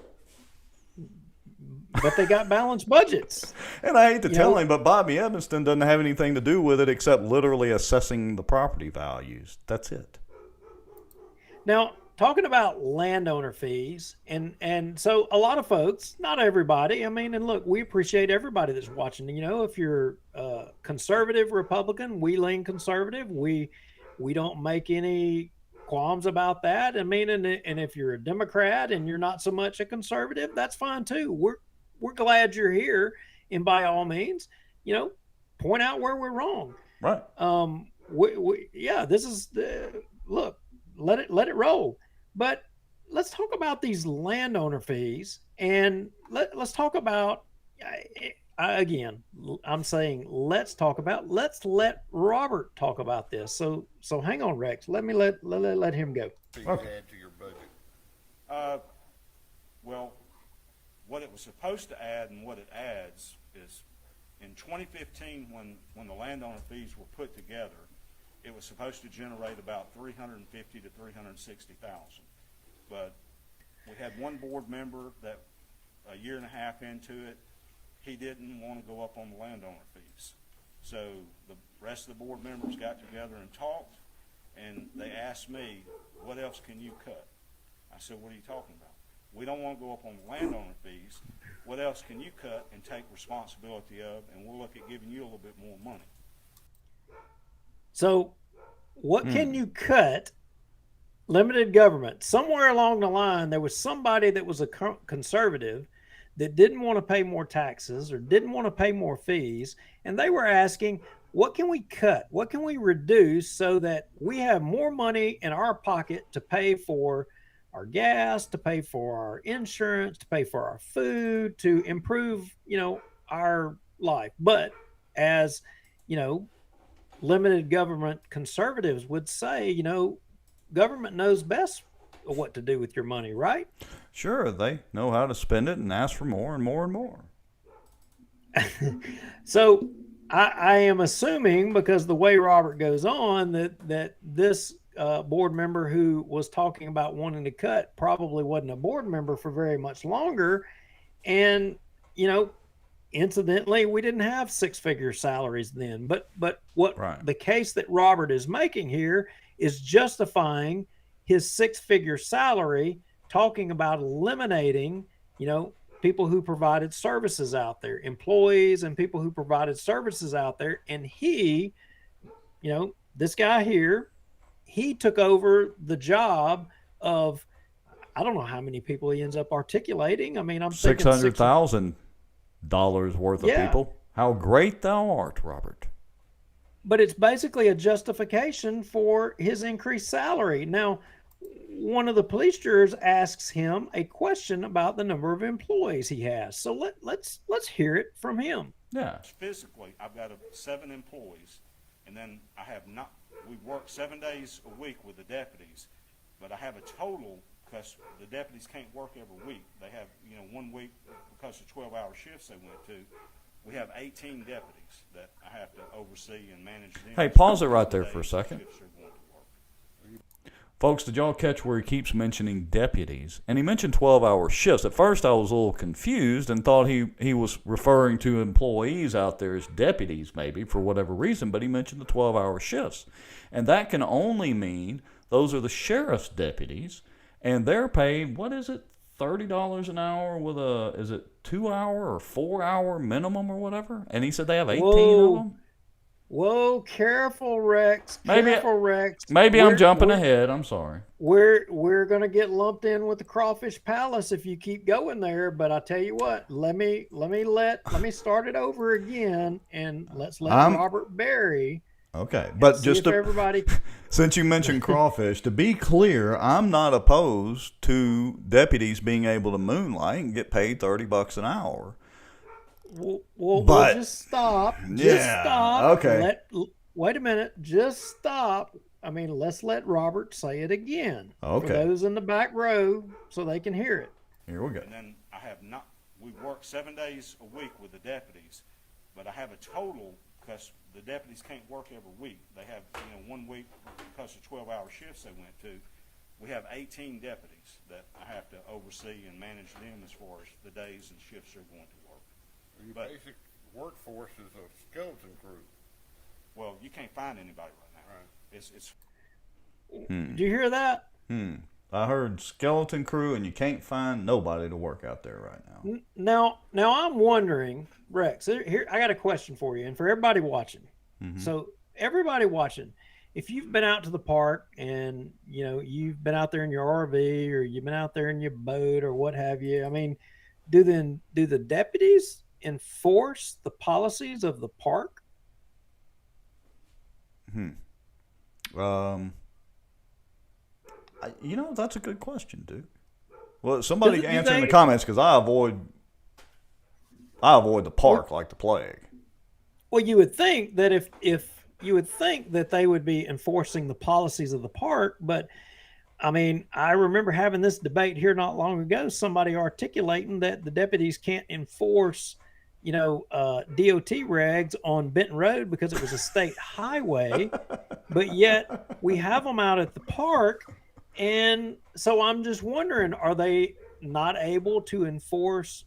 Speaker 2: But they got balanced budgets.
Speaker 1: And I hate to tell him, but Bobby Evanston doesn't have anything to do with it except literally assessing the property values. That's it.
Speaker 2: Now, talking about landowner fees, and so a lot of folks, not everybody, and look, we appreciate everybody that's watching. If you're a conservative Republican, we lean conservative. We don't make any qualms about that. And if you're a Democrat and you're not so much a conservative, that's fine too. We're glad you're here, and by all means, point out where we're wrong.
Speaker 1: Right.
Speaker 2: This is look. Let it roll. But let's talk about these landowner fees, and let's talk about, again, I'm saying let's let Robert talk about this. So hang on, Rex. Let him go.
Speaker 9: Okay. Add to your budget.
Speaker 8: Well, what it was supposed to add and what it adds is in 2015, when the landowner fees were put together, it was supposed to generate about $350,000 to $360,000. But we had one board member that a year and a half into it, he didn't want to go up on the landowner fees. So the rest of the board members got together and talked, and they asked me, what else can you cut? I said, what are you talking about? We don't want to go up on the landowner fees. What else can you cut and take responsibility of, and we'll look at giving you a little bit more money.
Speaker 2: So what can you cut? Limited government. Somewhere along the line, there was somebody that was a conservative that didn't want to pay more taxes or didn't want to pay more fees. And they were asking, what can we cut? What can we reduce so that we have more money in our pocket to pay for our gas, to pay for our insurance, to pay for our food, to improve, our life. But as, limited government conservatives would say, government knows best what to do with your money, right?
Speaker 1: Sure, they know how to spend it and ask for more and more and more.
Speaker 2: So I am assuming, because the way Robert goes on, that this board member who was talking about wanting to cut probably wasn't a board member for very much longer. And, incidentally, we didn't have six-figure salaries then. But what
Speaker 1: Right.
Speaker 2: the case that Robert is making here is justifying his six-figure salary, talking about eliminating, people who provided services out there, employees and people who provided services out there. And he, this guy here, he took over the job of, I don't know how many people he ends up articulating. I mean, I'm thinking
Speaker 1: $600,000 worth of people. How great thou art, Robert.
Speaker 2: But it's basically a justification for his increased salary. Now, one of the police jurors asks him a question about the number of employees he has. So let's hear it from him.
Speaker 1: Yeah.
Speaker 8: Physically, I've got 7 employees, and then we work 7 days a week with the deputies, but I have a total, because the deputies can't work every week. They have, 1 week, because of 12-hour shifts they went to, we have 18 deputies that I have to oversee and manage them.
Speaker 1: Hey, pause it right there for a second. Folks, did y'all catch where he keeps mentioning deputies? And he mentioned 12-hour shifts. At first, I was a little confused and thought he was referring to employees out there as deputies, maybe, for whatever reason, but he mentioned the 12-hour shifts. And that can only mean those are the sheriff's deputies, and they're paid, what is it, $30 an hour with is it 2-hour or 4-hour minimum or whatever? And he said they have 18 of them?
Speaker 2: Whoa, careful, Rex.
Speaker 1: Maybe I'm jumping ahead. I'm sorry.
Speaker 2: We're gonna get lumped in with the Crawfish Palace if you keep going there. But I tell you what, let me start it over again, and let's let Robert Berry.
Speaker 1: Okay, but just to,
Speaker 2: everybody,
Speaker 1: since you mentioned crawfish, to be clear, I'm not opposed to deputies being able to moonlight and get paid $30 an hour.
Speaker 2: We'll just stop. Just stop.
Speaker 1: Okay.
Speaker 2: Wait a minute. Just stop. I mean, let's let Robert say it again.
Speaker 1: Okay.
Speaker 2: For those in the back row, so they can hear it.
Speaker 1: Here we go.
Speaker 8: And then we work 7 days a week with the deputies, but I have a total, because the deputies can't work every week. They have, 1 week, because of 12-hour shifts they went to, we have 18 deputies that I have to oversee and manage them as far as the days and shifts they're going to work.
Speaker 9: Your basic workforce is a skeleton crew.
Speaker 8: Well, you can't find anybody right now.
Speaker 9: Right.
Speaker 8: It's
Speaker 2: Did you hear that?
Speaker 1: I heard skeleton crew, and you can't find nobody to work out there right now.
Speaker 2: Now I'm wondering, Rex, here I got a question for you, and for everybody watching.
Speaker 1: Mm-hmm.
Speaker 2: So everybody watching, if you've been out to the park and you've been out there in your RV or you've been out there in your boat or what have you, I mean, do the deputies enforce the policies of the park?
Speaker 1: That's a good question, dude. Well, somebody answer in the comments, because I avoid the park like the plague.
Speaker 2: Well, you would think that if you would think that they would be enforcing the policies of the park, but I mean, I remember having this debate here not long ago, somebody articulating that the deputies can't enforce, DOT regs on Benton Road because it was a state highway, but yet we have them out at the park. And so I'm just wondering, are they not able to enforce,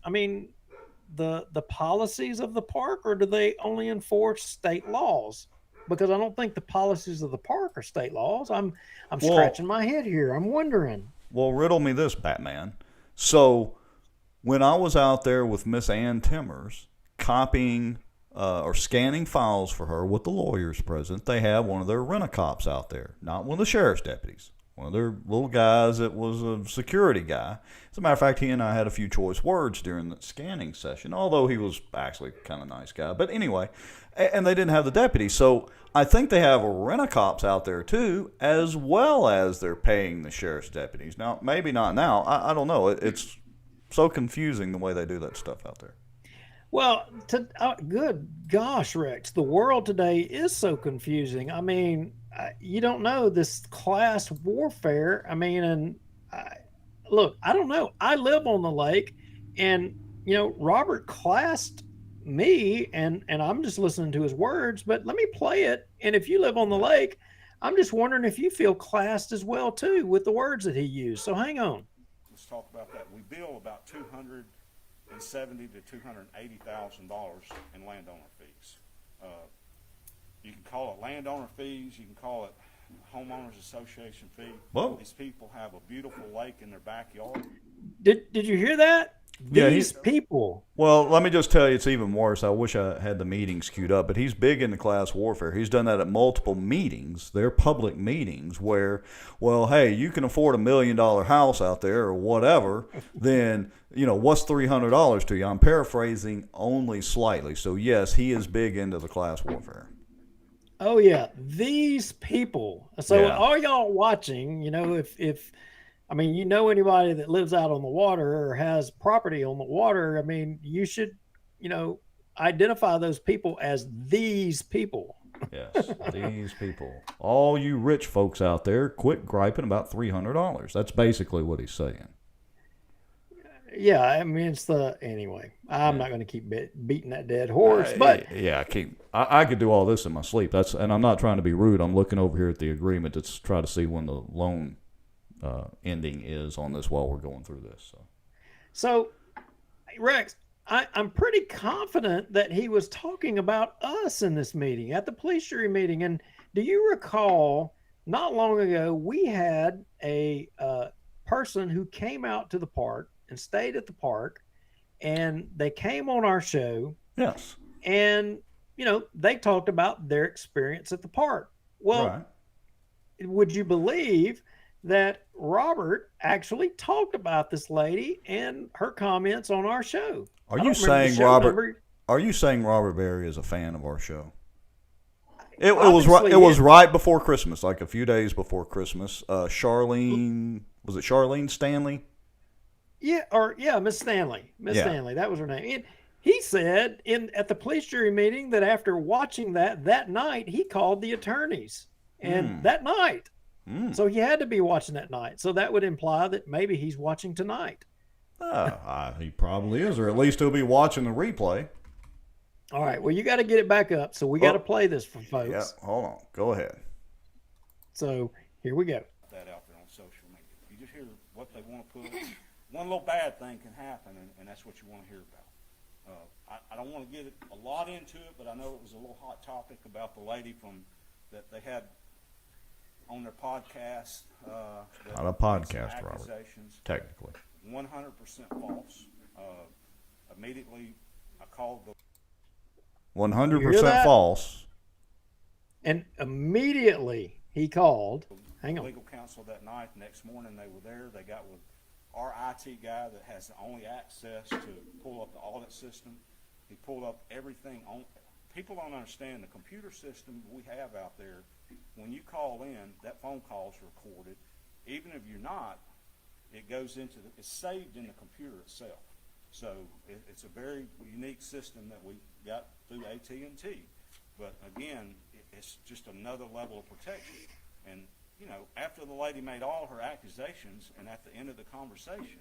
Speaker 2: the policies of the park, or do they only enforce state laws? Because I don't think the policies of the park are state laws. I'm scratching my head here. I'm wondering.
Speaker 1: Well, riddle me this, Batman. So when I was out there with Miss Ann Timmers copying or scanning files for her with the lawyers present, they have one of their rent-a-cops out there, not one of the sheriff's deputies, one of their little guys that was a security guy. As a matter of fact, he and I had a few choice words during the scanning session, although he was actually kind of a nice guy. But anyway, and they didn't have the deputies. So I think they have rent-a-cops out there too, as well as they're paying the sheriff's deputies. Now, maybe not now. I don't know. It's so confusing the way they do that stuff out there.
Speaker 2: Well, good gosh, Rex, the world today is so confusing. I mean, you don't know this class warfare. I mean, and look, I don't know. I live on the lake, and Robert classed me, and I'm just listening to his words. But let me play it. And if you live on the lake, I'm just wondering if you feel classed as well too with the words that he used. So hang on.
Speaker 8: Let's talk about that. We bill about $270,000 to $280,000 in landowner fees. You can call it landowner fees. You can call it homeowners association fee.
Speaker 1: Whoa.
Speaker 8: These people have a beautiful lake in their backyard.
Speaker 2: Did you hear that? These people.
Speaker 1: Well, let me just tell you, it's even worse. I wish I had the meetings queued up, but he's big into class warfare. He's done that at multiple meetings. They're public meetings where, well, hey, you can afford $1 million house out there or whatever, then, what's $300 to you? I'm paraphrasing only slightly. So, yes, he is big into the class warfare.
Speaker 2: Oh, yeah. These people. So all y'all watching, if anybody that lives out on the water or has property on the water, I mean, you should, identify those people as these people.
Speaker 1: Yes, these people. All you rich folks out there, quit griping about $300. That's basically what he's saying.
Speaker 2: Yeah, I mean, anyway, I'm not going to keep beating that dead horse, but.
Speaker 1: I could do all this in my sleep. And I'm not trying to be rude. I'm looking over here at the agreement to try to see when the loan ending is on this while we're going through this. So
Speaker 2: Rex, I'm pretty confident that he was talking about us in this meeting, at the police jury meeting. And do you recall, not long ago, we had a person who came out to the park and stayed at the park, and they came on our show.
Speaker 1: Yes.
Speaker 2: And, they talked about their experience at the park. Well, would you believe that Robert actually talked about this lady and her comments on our show? Are you saying
Speaker 1: Robert Berry is a fan of our show? It was right before Christmas, like a few days before Christmas. Charlene Stanley?
Speaker 2: Miss Stanley. Stanley, that was her name. And he said at the police jury meeting that after watching that night, he called the attorneys. And that night. So he had to be watching that night. So that would imply that maybe he's watching tonight.
Speaker 1: He probably is, or at least he'll be watching the replay.
Speaker 2: All right. Well, you got to get it back up. So we got to play this for folks.
Speaker 1: Yeah, hold on. Go ahead.
Speaker 2: So here we go.
Speaker 8: That out there on social media. You just hear what they want to put. One little bad thing can happen, and that's what you want to hear about. I don't want to get a lot into it, but I know it was a little hot topic about the lady that they had on their podcast.
Speaker 1: Not a podcast, Robert. Technically.
Speaker 8: 100% false. Immediately, I called the
Speaker 1: 100% false.
Speaker 2: And immediately he called. Hang on.
Speaker 8: Legal counsel that night. Next morning they were there. They got with our IT guy that has the only access to pull up the audit system. He pulled up everything on. People don't understand the computer system we have out there. When you call in, that phone call is recorded. Even if you're not, it goes it's saved in the computer itself. So it's a very unique system that we got through AT&T. But again, it's just another level of protection. And after the lady made all her accusations, and at the end of the conversation,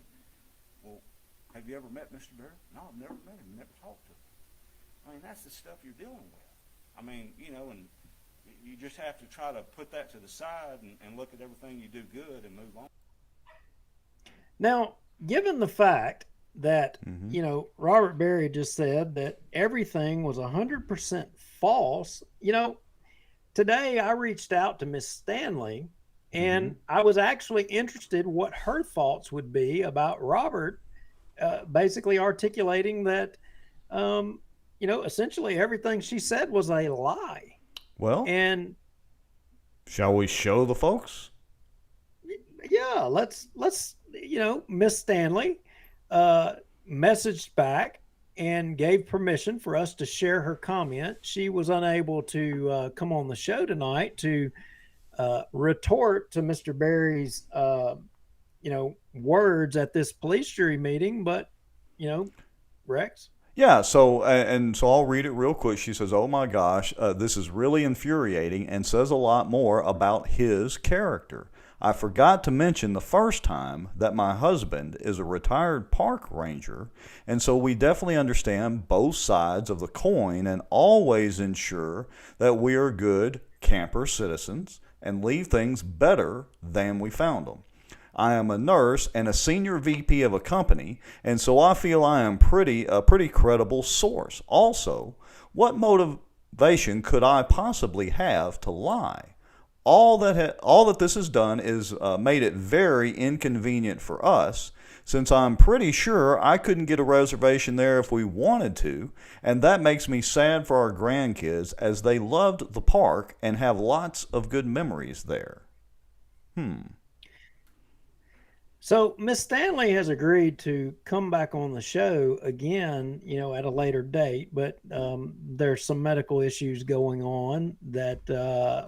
Speaker 8: well, have you ever met Mr. Barrett? No, I've never met him, never talked to him. I mean, that's the stuff you're dealing with. I mean, and you just have to try to put that to the side and look at everything you do good and move on.
Speaker 2: Now, given the fact that, Robert Berry just said that everything was 100% false, today I reached out to Miss Stanley, and I was actually interested what her thoughts would be about Robert basically articulating that, essentially everything she said was a lie.
Speaker 1: Well,
Speaker 2: and
Speaker 1: shall we show the folks?
Speaker 2: yeah, let's Miss Stanley messaged back and gave permission for us to share her comment. She was unable to come on the show tonight to retort to Mr. Berry's words at this police jury meeting, but Rex.
Speaker 1: Yeah, so I'll read it real quick. She says, "Oh my gosh, this is really infuriating and says a lot more about his character. I forgot to mention the first time that my husband is a retired park ranger, and so we definitely understand both sides of the coin and always ensure that we are good camper citizens and leave things better than we found them. I am a nurse and a senior VP of a company, and so I feel I am a pretty credible source. Also, what motivation could I possibly have to lie? All that this has done is made it very inconvenient for us, since I'm pretty sure I couldn't get a reservation there if we wanted to, and that makes me sad for our grandkids as they loved the park and have lots of good memories there."
Speaker 2: So Miss Stanley has agreed to come back on the show again, at a later date, but there's some medical issues going on that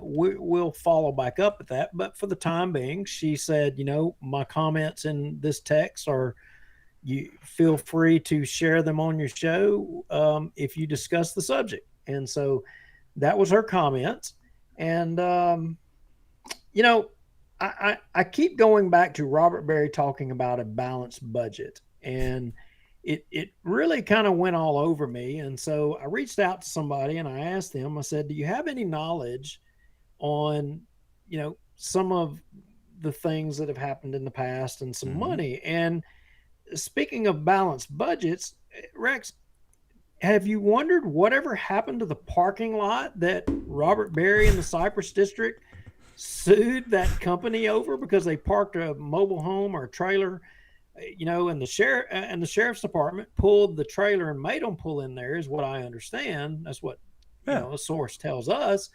Speaker 2: we'll follow back up at that. But for the time being, she said, my comments in this text are, you feel free to share them on your show if you discuss the subject. And so that was her comments. And, I keep going back to Robert Berry talking about a balanced budget, and it really kind of went all over me. And so I reached out to somebody and I asked them, I said, do you have any knowledge on, some of the things that have happened in the past and some money? And speaking of balanced budgets, Rex, have you wondered whatever happened to the parking lot that Robert Berry in the Cypress District sued that company over because they parked a mobile home or a trailer, and the sheriff's department pulled the trailer and made them pull in there, is what I understand. That's what a source tells us.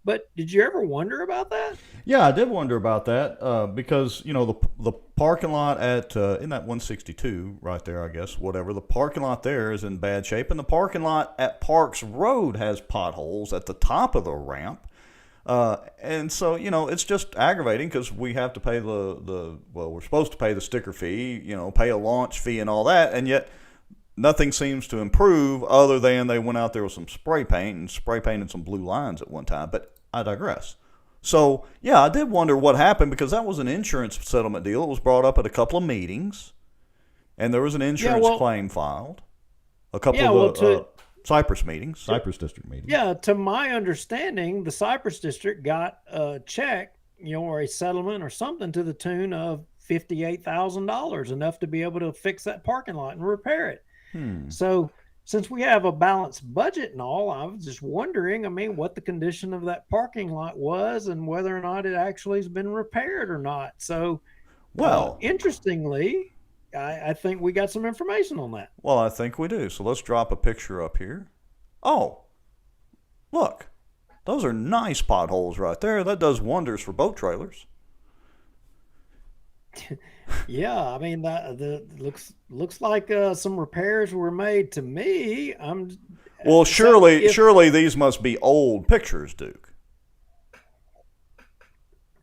Speaker 2: But did you ever wonder about that?
Speaker 1: Yeah, I did wonder about that because the parking lot at in that 162 right there, I guess, whatever, the parking lot there is in bad shape, and the parking lot at Parks Road has potholes at the top of the ramp. And so, it's just aggravating because we have to pay we're supposed to pay the sticker fee, pay a launch fee and all that. And yet nothing seems to improve other than they went out there with some spray paint and spray painted some blue lines at one time. But I digress. So, yeah, I did wonder what happened because that was an insurance settlement deal. It was brought up at a couple of meetings and there was an insurance claim filed. A couple of Cypress District meetings. Yeah,
Speaker 2: to my understanding, the Cypress District got a check, or a settlement or something to the tune of $58,000, enough to be able to fix that parking lot and repair it. So since we have a balanced budget and all, I was just wondering, what the condition of that parking lot was and whether or not it actually has been repaired or not. So, interestingly, I think we got some information on that.
Speaker 1: Well, I think we do. So let's drop a picture up here. Oh, look. Those are nice potholes right there. That does wonders for boat trailers.
Speaker 2: Yeah, the looks like some repairs were made to me.
Speaker 1: Well, surely these must be old pictures, Duke.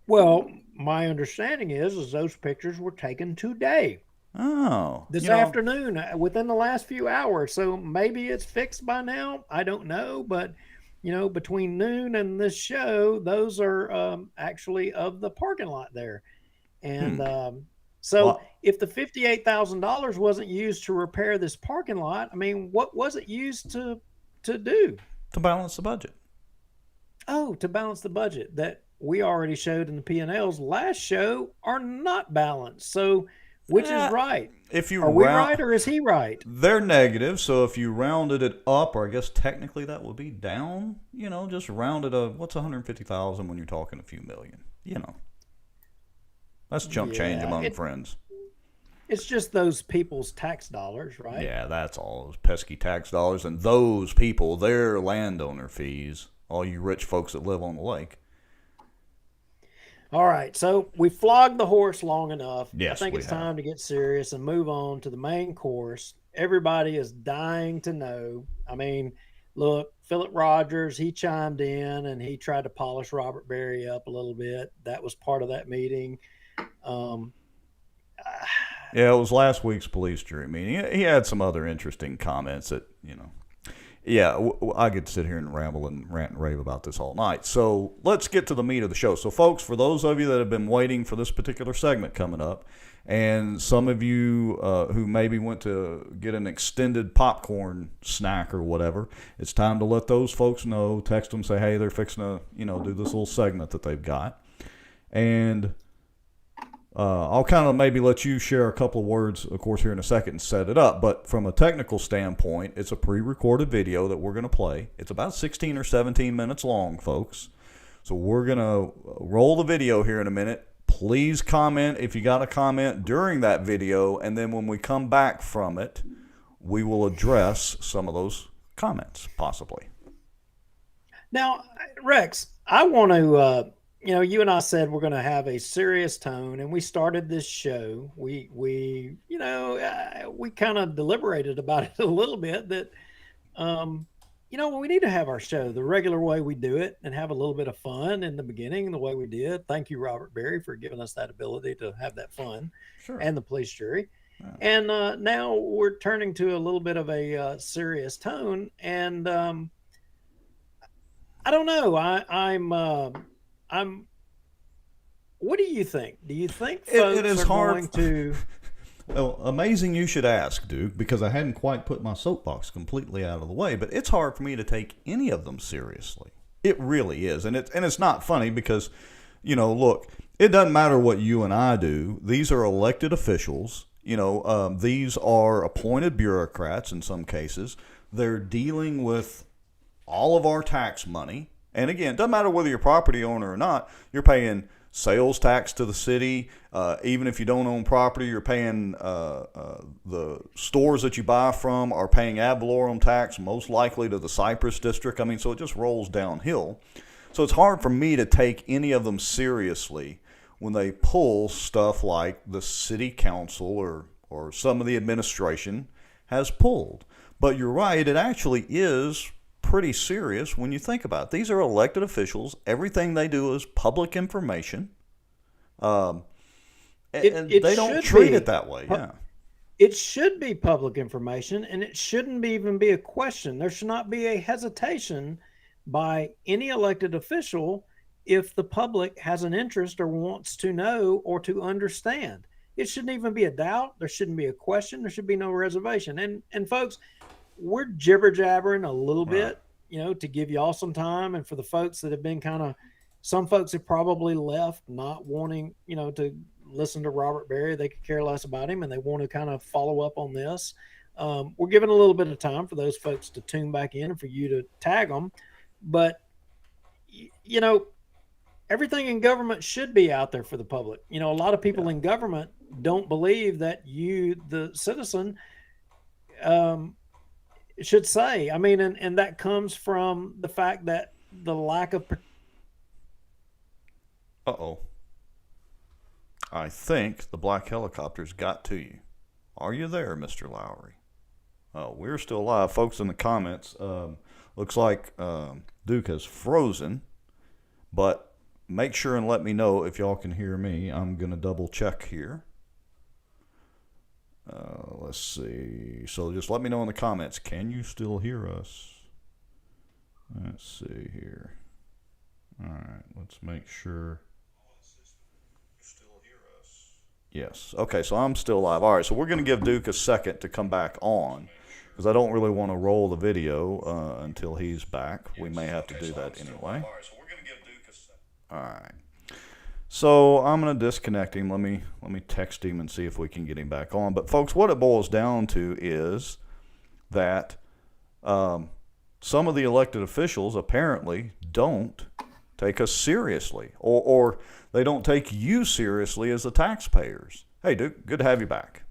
Speaker 2: Well, my understanding is those pictures were taken today.
Speaker 1: Oh,
Speaker 2: this afternoon, within the last few hours. So maybe it's fixed by now. I don't know, but between noon and this show, those are actually of the parking lot there. And if the $58,000 wasn't used to repair this parking lot, what was it used to do?
Speaker 1: To balance the budget.
Speaker 2: Oh, to balance the budget that we already showed in the P&L's last show are not balanced. So. Which is right? Are we right or is he right?
Speaker 1: They're negative, so if you rounded it up, or I guess technically that would be down, just rounded what's 150,000 when you're talking a few million, That's chump change among friends.
Speaker 2: It's just those people's tax dollars, right?
Speaker 1: Yeah, that's all, those pesky tax dollars, and those people, their landowner fees, all you rich folks that live on the lake.
Speaker 2: All right, so we flogged the horse long enough.
Speaker 1: Yes,
Speaker 2: I think
Speaker 1: we
Speaker 2: it's
Speaker 1: have.
Speaker 2: time to get serious and move on to the main course. Everybody is dying to know. I mean, look, Philip Rogers, he chimed in and he tried to polish Robert Berry up a little bit. That was part of that meeting. Um,
Speaker 1: Yeah, it was last week's police jury meeting. He had some other interesting comments that, yeah, I could sit here and ramble and rant and rave about this all night. So let's get to the meat of the show. So, folks, for those of you that have been waiting for this particular segment coming up, and some of you who maybe went to get an extended popcorn snack or whatever, it's time to let those folks know. Text them, say, hey, they're fixing to, do this little segment that they've got. And I'll kind of maybe let you share a couple of words, of course, here in a second and set it up. But from a technical standpoint, it's a pre-recorded video that we're going to play. It's about 16 or 17 minutes long, folks. So we're going to roll the video here in a minute. Please comment if you got a comment during that video. And then when we come back from it, we will address some of those comments, possibly.
Speaker 2: Now, Rex, I want to... you and I said we're going to have a serious tone, and we started this show. We kind of deliberated about it a little bit that, we need to have our show the regular way we do it and have a little bit of fun in the beginning, the way we did. Thank you, Robert Berry, for giving us that ability to have that fun.
Speaker 1: Sure.
Speaker 2: And the police jury.
Speaker 1: Yeah.
Speaker 2: And now we're turning to a little bit of a serious tone. And I don't know. What do you think? Do you think folks
Speaker 1: it is
Speaker 2: are
Speaker 1: hard
Speaker 2: going to...
Speaker 1: Well, amazing you should ask, Duke, because I hadn't quite put my soapbox completely out of the way, but it's hard for me to take any of them seriously. It really is. And it's not funny because, look, it doesn't matter what you and I do. These are elected officials. These are appointed bureaucrats in some cases. They're dealing with all of our tax money. And again, it doesn't matter whether you're a property owner or not, you're paying sales tax to the city. Even if you don't own property, you're paying the stores that you buy from are paying ad valorem tax, most likely to the Cypress district. I mean, so it just rolls downhill. So it's hard for me to take any of them seriously when they pull stuff like the city council or some of the administration has pulled. But you're right, it actually is pretty serious when you think about it. These are elected officials. Everything they do is public information. And they don't treat it that way. Yeah.
Speaker 2: It should be public information, and it shouldn't even be a question. There should not be a hesitation by any elected official if the public has an interest or wants to know or to understand. It shouldn't even be a doubt. There shouldn't be a question. There should be no reservation. And folks, we're jibber jabbering a little bit, to give y'all some time. And for the folks that have been some folks have probably left not wanting, to listen to Robert Berry. They could care less about him and they want to kind of follow up on this. We're giving a little bit of time for those folks to tune back in and for you to tag them. But, everything in government should be out there for the public. A lot of people in government don't believe that you, the citizen, should say. I mean, and that comes from the fact that the lack of...
Speaker 1: Uh-oh. I think the black helicopter's got to you. Are you there, Mr. Lowry? Oh, we're still alive. Folks in the comments, looks like Duke has frozen, but make sure and let me know if y'all can hear me. I'm going to double check here. Let's see. So just let me know in the comments. Can you still hear us? Let's see here. All right, let's make sure. Yes. Okay, so I'm still live. All right, so we're going to give Duke a second to come back on because I don't really want to roll the video until he's back. We may have to do that anyway. All right. So I'm going to disconnect him. Let me text him and see if we can get him back on. But folks, what it boils down to is that some of the elected officials apparently don't take us seriously, or they don't take you seriously as the taxpayers. Hey, Duke, good to have you back.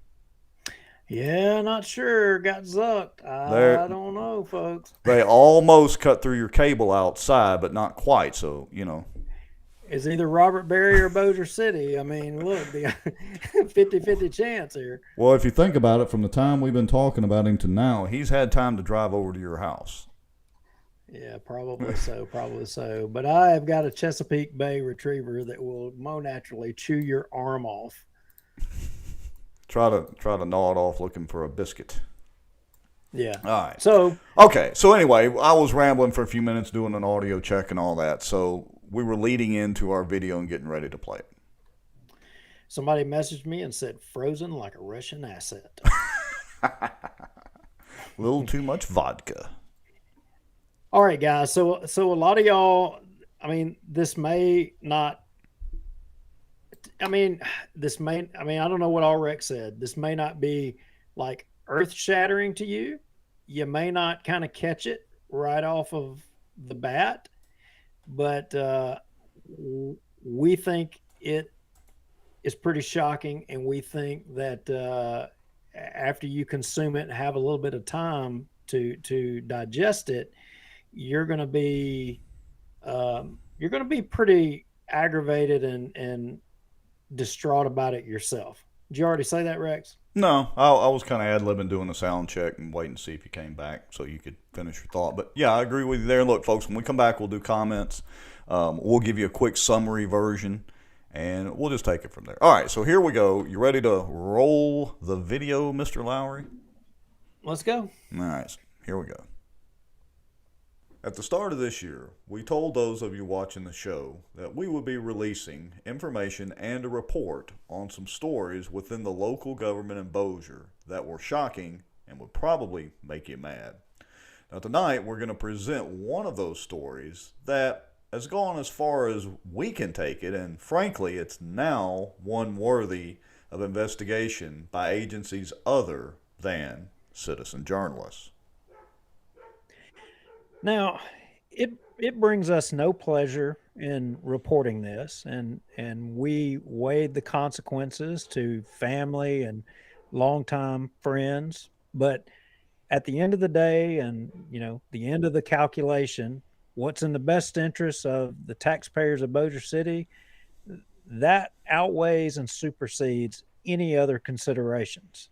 Speaker 2: Yeah, not sure. Got zucked. I don't know, folks.
Speaker 1: They almost cut through your cable outside, but not quite. So,
Speaker 2: is either Robert Berry or Bossier City. I mean, look, the 50-50 chance here.
Speaker 1: Well, if you think about it, from the time we've been talking about him to now, he's had time to drive over to your house.
Speaker 2: Yeah, probably so, probably so. But I have got a Chesapeake Bay retriever that will more naturally chew your arm off.
Speaker 1: Try to gnaw it off looking for a biscuit.
Speaker 2: Yeah.
Speaker 1: All right.
Speaker 2: So
Speaker 1: okay. So anyway, I was rambling for a few minutes doing an audio check and all that. So we were leading into our video and getting ready to play it.
Speaker 2: Somebody messaged me and said, "Frozen like a Russian asset."
Speaker 1: A little too much vodka.
Speaker 2: All right, guys. So a lot of y'all, I mean, this may not. I mean, I don't know what Allrex said. This may not be like earth shattering to you. You may not kind of catch it right off of the bat, but we think it is pretty shocking, and we think that after you consume it and have a little bit of time to digest it, you're going to be pretty aggravated and distraught about it yourself. Did you already say that, Rex?
Speaker 1: No, I was kind of ad-libbing doing the sound check and waiting to see if you came back so you could finish your thought. But yeah, I agree with you there. Look, folks, when we come back, we'll do comments. We'll give you a quick summary version, and we'll just take it from there. All right, so here we go. You ready to roll the video, Mr. Lowry?
Speaker 2: Let's go.
Speaker 1: All right, here we go. At the start of this year, we told those of you watching the show that we would be releasing information and a report on some stories within the local government in Bossier that were shocking and would probably make you mad. Now tonight, we're going to present one of those stories that has gone as far as we can take it, and frankly, it's now one worthy of investigation by agencies other than citizen journalists.
Speaker 2: Now, it brings us no pleasure in reporting this, and we weighed the consequences to family and longtime friends. But at the end of the day, and the end of the calculation, what's in the best interest of the taxpayers of Bossier City, that outweighs and supersedes any other considerations.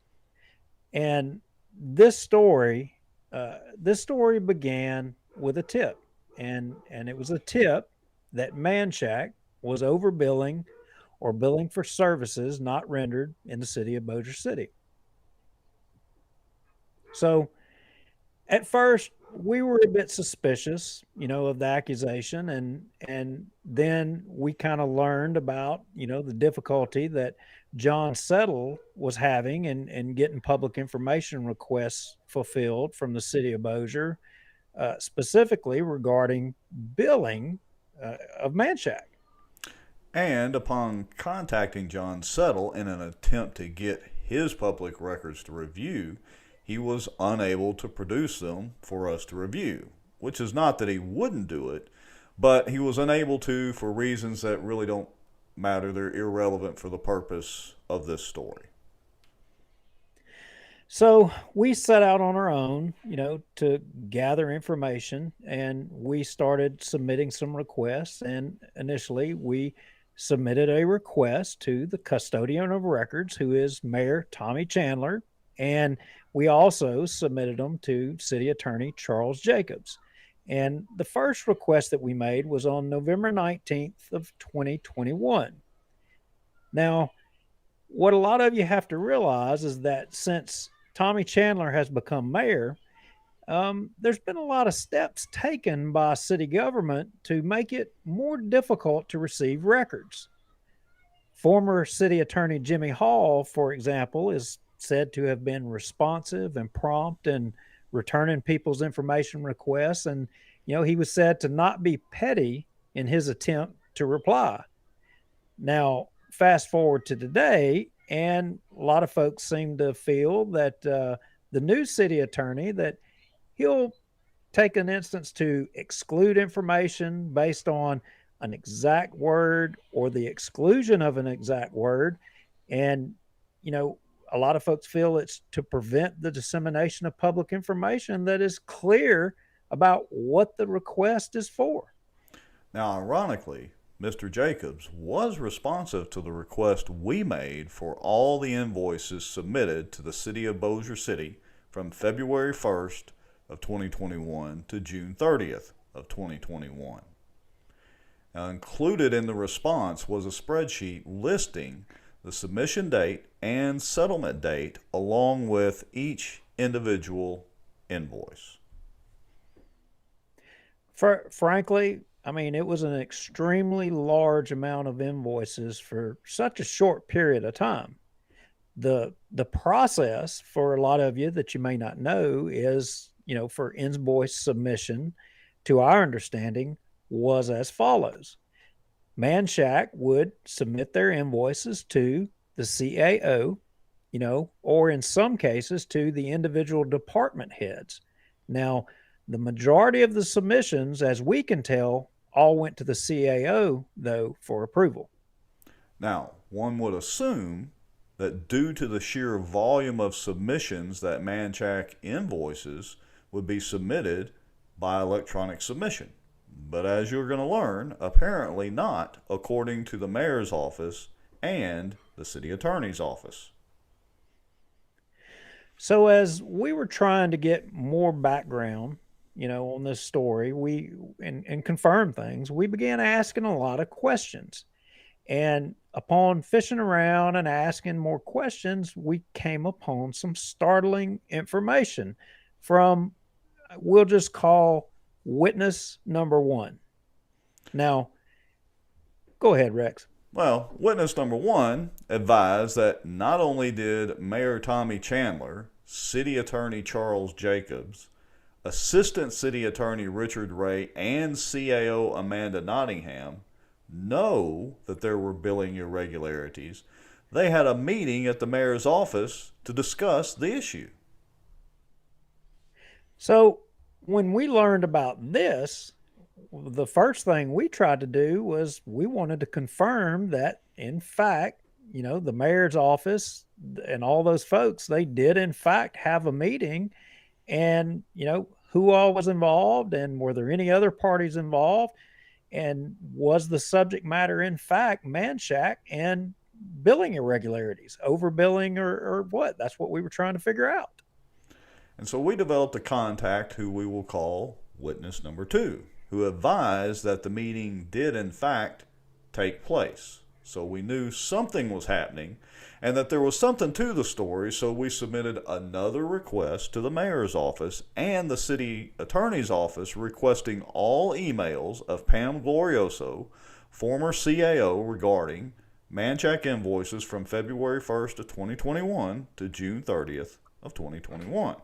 Speaker 2: And this story began with a tip, and it was a tip that Manchac was overbilling or billing for services not rendered in the city of Bossier City. So at first we were a bit suspicious, of the accusation, and then we kind of learned about, the difficulty that John Settle was having in getting public information requests fulfilled from the city of Bossier, specifically regarding billing of Manchac.
Speaker 1: And upon contacting John Settle in an attempt to get his public records to review, he was unable to produce them for us to review, which is not that he wouldn't do it, but he was unable to for reasons that really don't matter. They're irrelevant for the purpose of this story.
Speaker 2: So we set out on our own, to gather information, and we started submitting some requests. And initially we submitted a request to the Custodian of Records, who is Mayor Tommy Chandler. And we also submitted them to City Attorney Charles Jacobs. And the first request that we made was on November 19th of 2021. Now, what a lot of you have to realize is that since Tommy Chandler has become mayor, there's been a lot of steps taken by city government to make it more difficult to receive records. Former city attorney Jimmy Hall, for example, is said to have been responsive and prompt in returning people's information requests. And, he was said to not be petty in his attempt to reply. Now, fast forward to today, and a lot of folks seem to feel that the new city attorney, that he'll take an instance to exclude information based on an exact word or the exclusion of an exact word. And, a lot of folks feel it's to prevent the dissemination of public information that is clear about what the request is for.
Speaker 1: Now, ironically, Mr. Jacobs was responsive to the request we made for all the invoices submitted to the City of Bossier City from February 1st of 2021 to June 30th of 2021. Now, included in the response was a spreadsheet listing the submission date and settlement date along with each individual invoice.
Speaker 2: Frankly, I mean, it was an extremely large amount of invoices for such a short period of time. The process for a lot of you that you may not know is, for invoice submission, to our understanding, was as follows. Manchac would submit their invoices to the CAO, or in some cases to the individual department heads. Now, the majority of the submissions, as we can tell, all went to the CAO, though, for approval.
Speaker 1: Now, one would assume that due to the sheer volume of submissions that Manchac Invoices would be submitted by electronic submission. But as you're going to learn, apparently not, according to the mayor's office and the city attorney's office.
Speaker 2: So as we were trying to get more background, on this story, and confirm things, we began asking a lot of questions. And upon fishing around and asking more questions, we came upon some startling information from, we'll just call witness number one. Now, go ahead, Rex.
Speaker 1: Well, witness number one advised that not only did Mayor Tommy Chandler, City Attorney Charles Jacobs, Assistant City Attorney Richard Ray, and CAO Amanda Nottingham know that there were billing irregularities, they had a meeting at the mayor's office to discuss the issue.
Speaker 2: So when we learned about this, the first thing we tried to do was we wanted to confirm that, in fact, the mayor's office and all those folks, they did, in fact, have a meeting, and, who all was involved, and were there any other parties involved, and was the subject matter, in fact, Manchac and billing irregularities, overbilling or what? That's what we were trying to figure out.
Speaker 1: And so we developed a contact who we will call witness number two, who advised that the meeting did, in fact, take place. So we knew something was happening and that there was something to the story, so we submitted another request to the mayor's office and the city attorney's office requesting all emails of Pam Glorioso, former CAO, regarding Manchac Invoices from February 1st of 2021 to June 30th of 2021.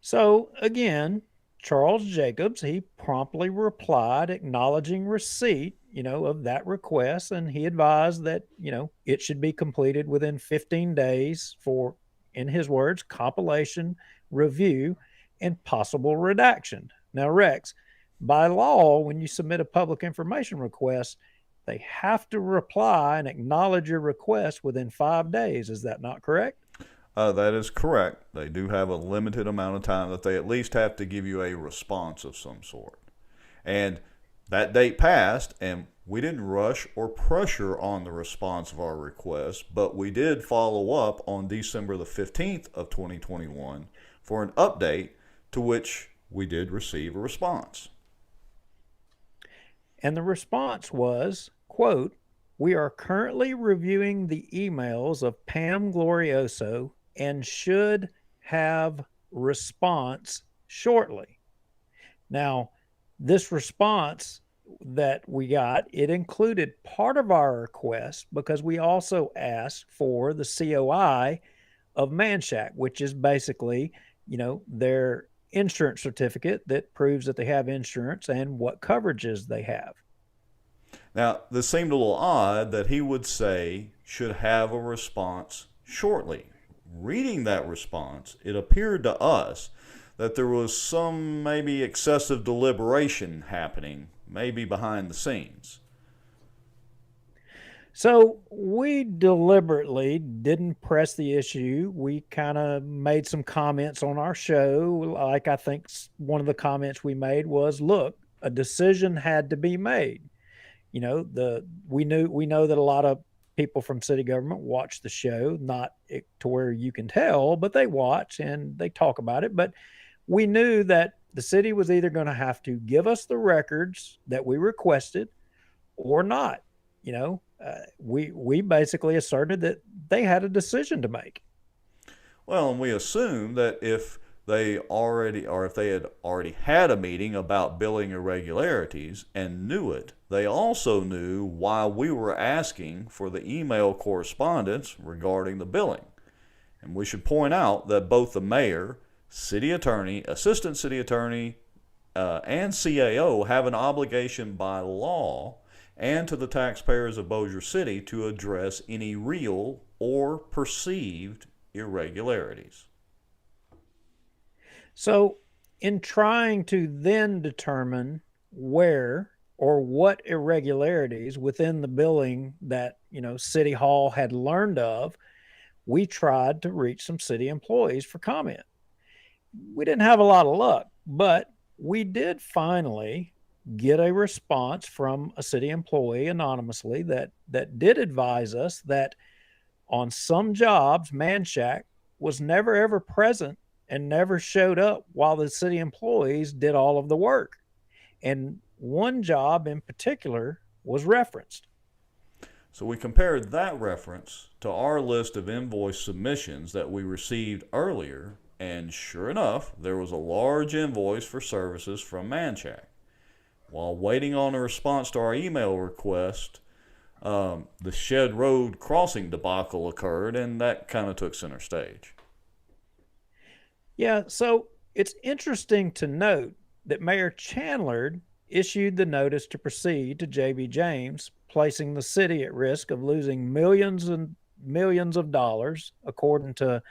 Speaker 2: So again, Charles Jacobs, he promptly replied acknowledging receipt, of that request, and he advised that, it should be completed within 15 days for, in his words, compilation, review, and possible redaction. Now, Rex, by law, when you submit a public information request, they have to reply and acknowledge your request within 5 days. Is that not correct?
Speaker 1: That is correct. They do have a limited amount of time that they at least have to give you a response of some sort. And that date passed, and we didn't rush or pressure on the response of our request, but we did follow up on December the 15th of 2021 for an update, to which we did receive a response.
Speaker 2: And the response was, quote, "We are currently reviewing the emails of Pam Glorioso and should have response shortly." Now, this response that we got, it included part of our request because we also asked for the COI of Manchac, which is basically, their insurance certificate that proves that they have insurance and what coverages they have.
Speaker 1: Now, this seemed a little odd that he would say should have a response shortly. Reading that response, it appeared to us that there was some maybe excessive deliberation happening, maybe behind the scenes.
Speaker 2: So we deliberately didn't press the issue. We kind of made some comments on our show. Like, I think one of the comments we made was, look, a decision had to be made. You know, we know that a lot of people from city government watch the show, not to where you can tell, but they watch and they talk about it. But we knew that the city was either going to have to give us the records that we requested or not. You know, we basically asserted that they had a decision to make.
Speaker 1: Well, and we assumed that if they already, or if they had already had a meeting about billing irregularities and knew it, they also knew why we were asking for the email correspondence regarding the billing. And we should point out that both the mayor, city attorney, assistant city attorney, and CAO have an obligation by law and to the taxpayers of Bossier City to address any real or perceived irregularities.
Speaker 2: So, in trying to then determine where or what irregularities within the billing that, City Hall had learned of, we tried to reach some city employees for comment. We didn't have a lot of luck, but we did finally get a response from a city employee anonymously that did advise us that on some jobs, Manchac was never ever present and never showed up while the city employees did all of the work. And one job in particular was referenced.
Speaker 1: So we compared that reference to our list of invoice submissions that we received earlier, and sure enough, there was a large invoice for services from Manchac. While waiting on a response to our email request, the Shed Road crossing debacle occurred, and that kind of took center stage.
Speaker 2: Yeah, so it's interesting to note that Mayor Chandler issued the notice to proceed to J.B. James, placing the city at risk of losing millions and millions of dollars, according to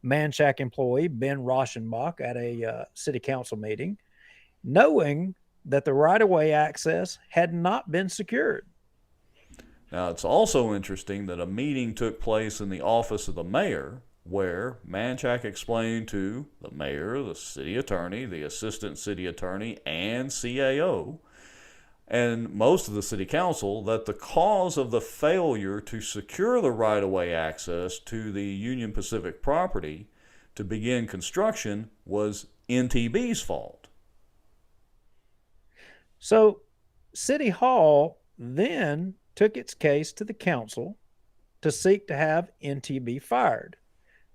Speaker 2: Manchac employee Ben Rauschenbach at a city council meeting, knowing that the right-of-way access had not been secured.
Speaker 1: Now, it's also interesting that a meeting took place in the office of the mayor where Manchac explained to the mayor, the city attorney, the assistant city attorney, and CAO, and most of the city council, that the cause of the failure to secure the right-of-way access to the Union Pacific property to begin construction was NTB's fault.
Speaker 2: So City Hall then took its case to the council to seek to have NTB fired,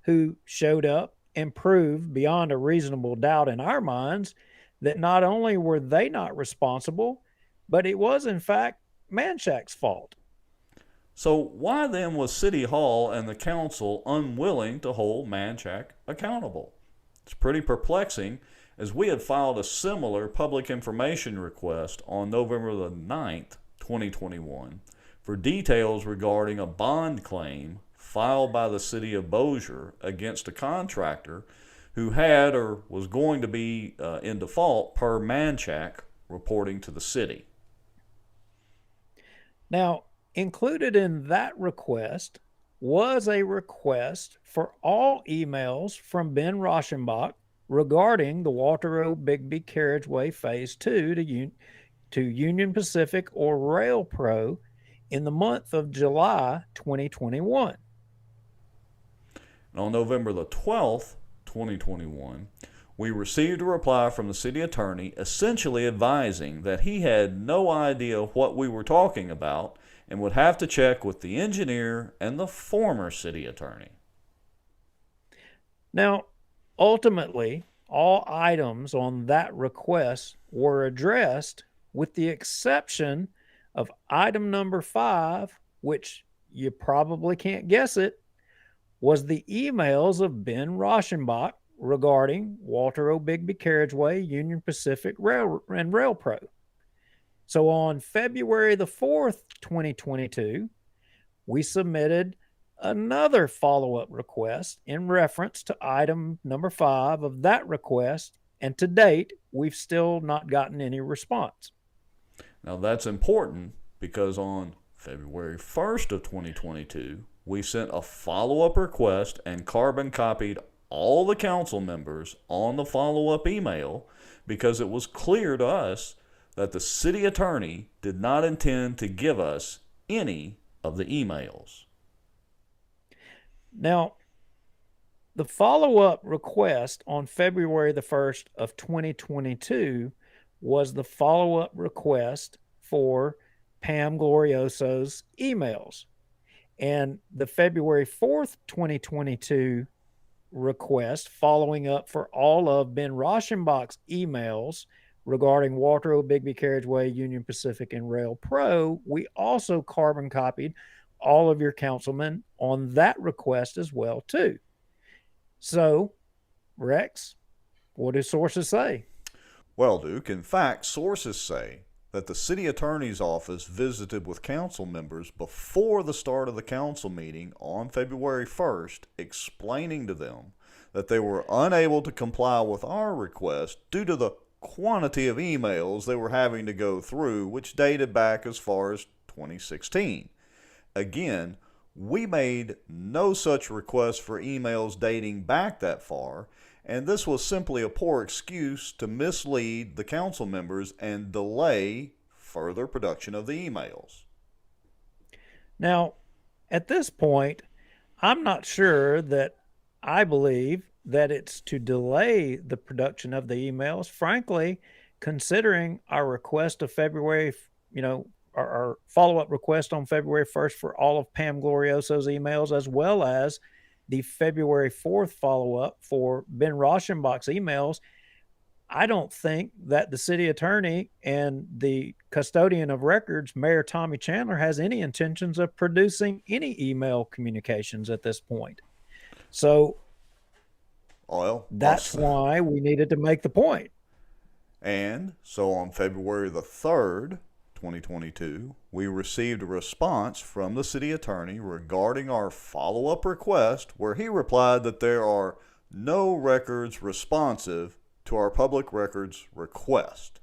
Speaker 2: who showed up and proved beyond a reasonable doubt in our minds that not only were they not responsible, but it was in fact Manchac's fault.
Speaker 1: So why then was City Hall and the council unwilling to hold Manchac accountable? It's pretty perplexing, as we had filed a similar public information request on November the 9th, 2021, for details regarding a bond claim filed by the city of Bossier against a contractor who had or was going to be in default per Manchac reporting to the city.
Speaker 2: Now, included in that request was a request for all emails from Ben Rauschenbach regarding the Walter O. Bigby Carriageway Phase 2 to Union Pacific or Rail Pro in the month of July 2021.
Speaker 1: And on November the 12th, 2021, we received a reply from the city attorney essentially advising that he had no idea what we were talking about and would have to check with the engineer and the former city attorney.
Speaker 2: Now, ultimately, all items on that request were addressed with the exception of item number 5, which you probably can't guess it, was the emails of Ben Rauschenbach regarding Walter O. Bigby Carriageway, Union Pacific Rail and Rail Pro. So on February the 4th, 2022, we submitted another follow-up request in reference to item number 5 of that request, and to date, we've still not gotten any response.
Speaker 1: Now that's important because on February 1st of 2022, we sent a follow-up request and carbon copied all the council members on the follow-up email because it was clear to us that the city attorney did not intend to give us any of the emails.
Speaker 2: Now, the follow-up request on February the 1st of 2022 was the follow-up request for Pam Glorioso's emails. And the February 4th, 2022 request following up for all of Ben Rauschenbach's emails regarding Walter O. Bigby Carriageway, Union Pacific, and Rail Pro, we also carbon copied all of your councilmen on that request as well, too. So, Rex, what do sources say?
Speaker 1: Well, Duke, in fact, sources say that the city attorney's office visited with council members before the start of the council meeting on February 1st, explaining to them that they were unable to comply with our request due to the quantity of emails they were having to go through, which dated back as far as 2016. Again, we made no such request for emails dating back that far, and this was simply a poor excuse to mislead the council members and delay further production of the emails.
Speaker 2: Now, at this point, I'm not sure that I believe that it's to delay the production of the emails. Frankly, considering our request of February, our follow-up request on February 1st for all of Pam Glorioso's emails, as well as the February 4th follow-up for Ben Rauschenbach's emails, I don't think that the city attorney and the custodian of records, Mayor Tommy Chandler, has any intentions of producing any email communications at this point. So that's why we needed to make the point.
Speaker 1: And so on February the 3rd, 2022, we received a response from the city attorney regarding our follow-up request, where he replied that there are no records responsive to our public records request.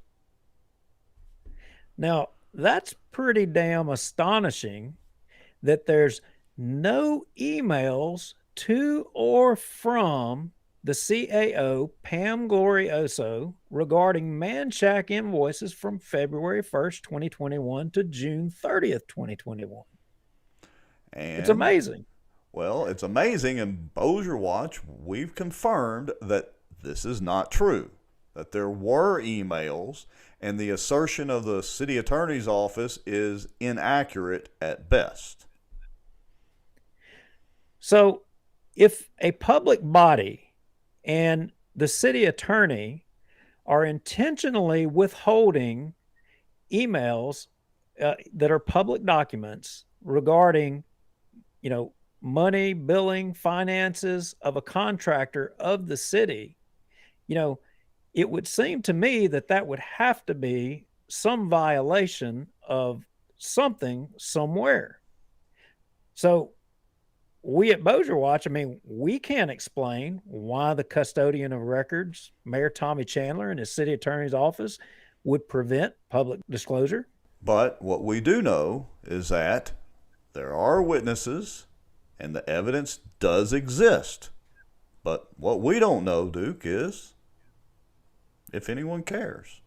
Speaker 2: Now, that's pretty damn astonishing that there's no emails to or from the CAO, Pam Glorioso, regarding Manchac invoices from February 1st, 2021 to June 30th, 2021.
Speaker 1: And
Speaker 2: it's amazing.
Speaker 1: Well, it's amazing. In Bossier Watch, we've confirmed that this is not true, that there were emails, and the assertion of the city attorney's office is inaccurate at best.
Speaker 2: So, if a public body and the city attorney are intentionally withholding emails that are public documents regarding, money, billing, finances of a contractor of the city, it would seem to me that that would have to be some violation of something somewhere. So we at Bossier Watch, we can't explain why the custodian of records, Mayor Tommy Chandler, and his city attorney's office would prevent public disclosure.
Speaker 1: But what we do know is that there are witnesses and the evidence does exist. But what we don't know, Duke, is if anyone cares.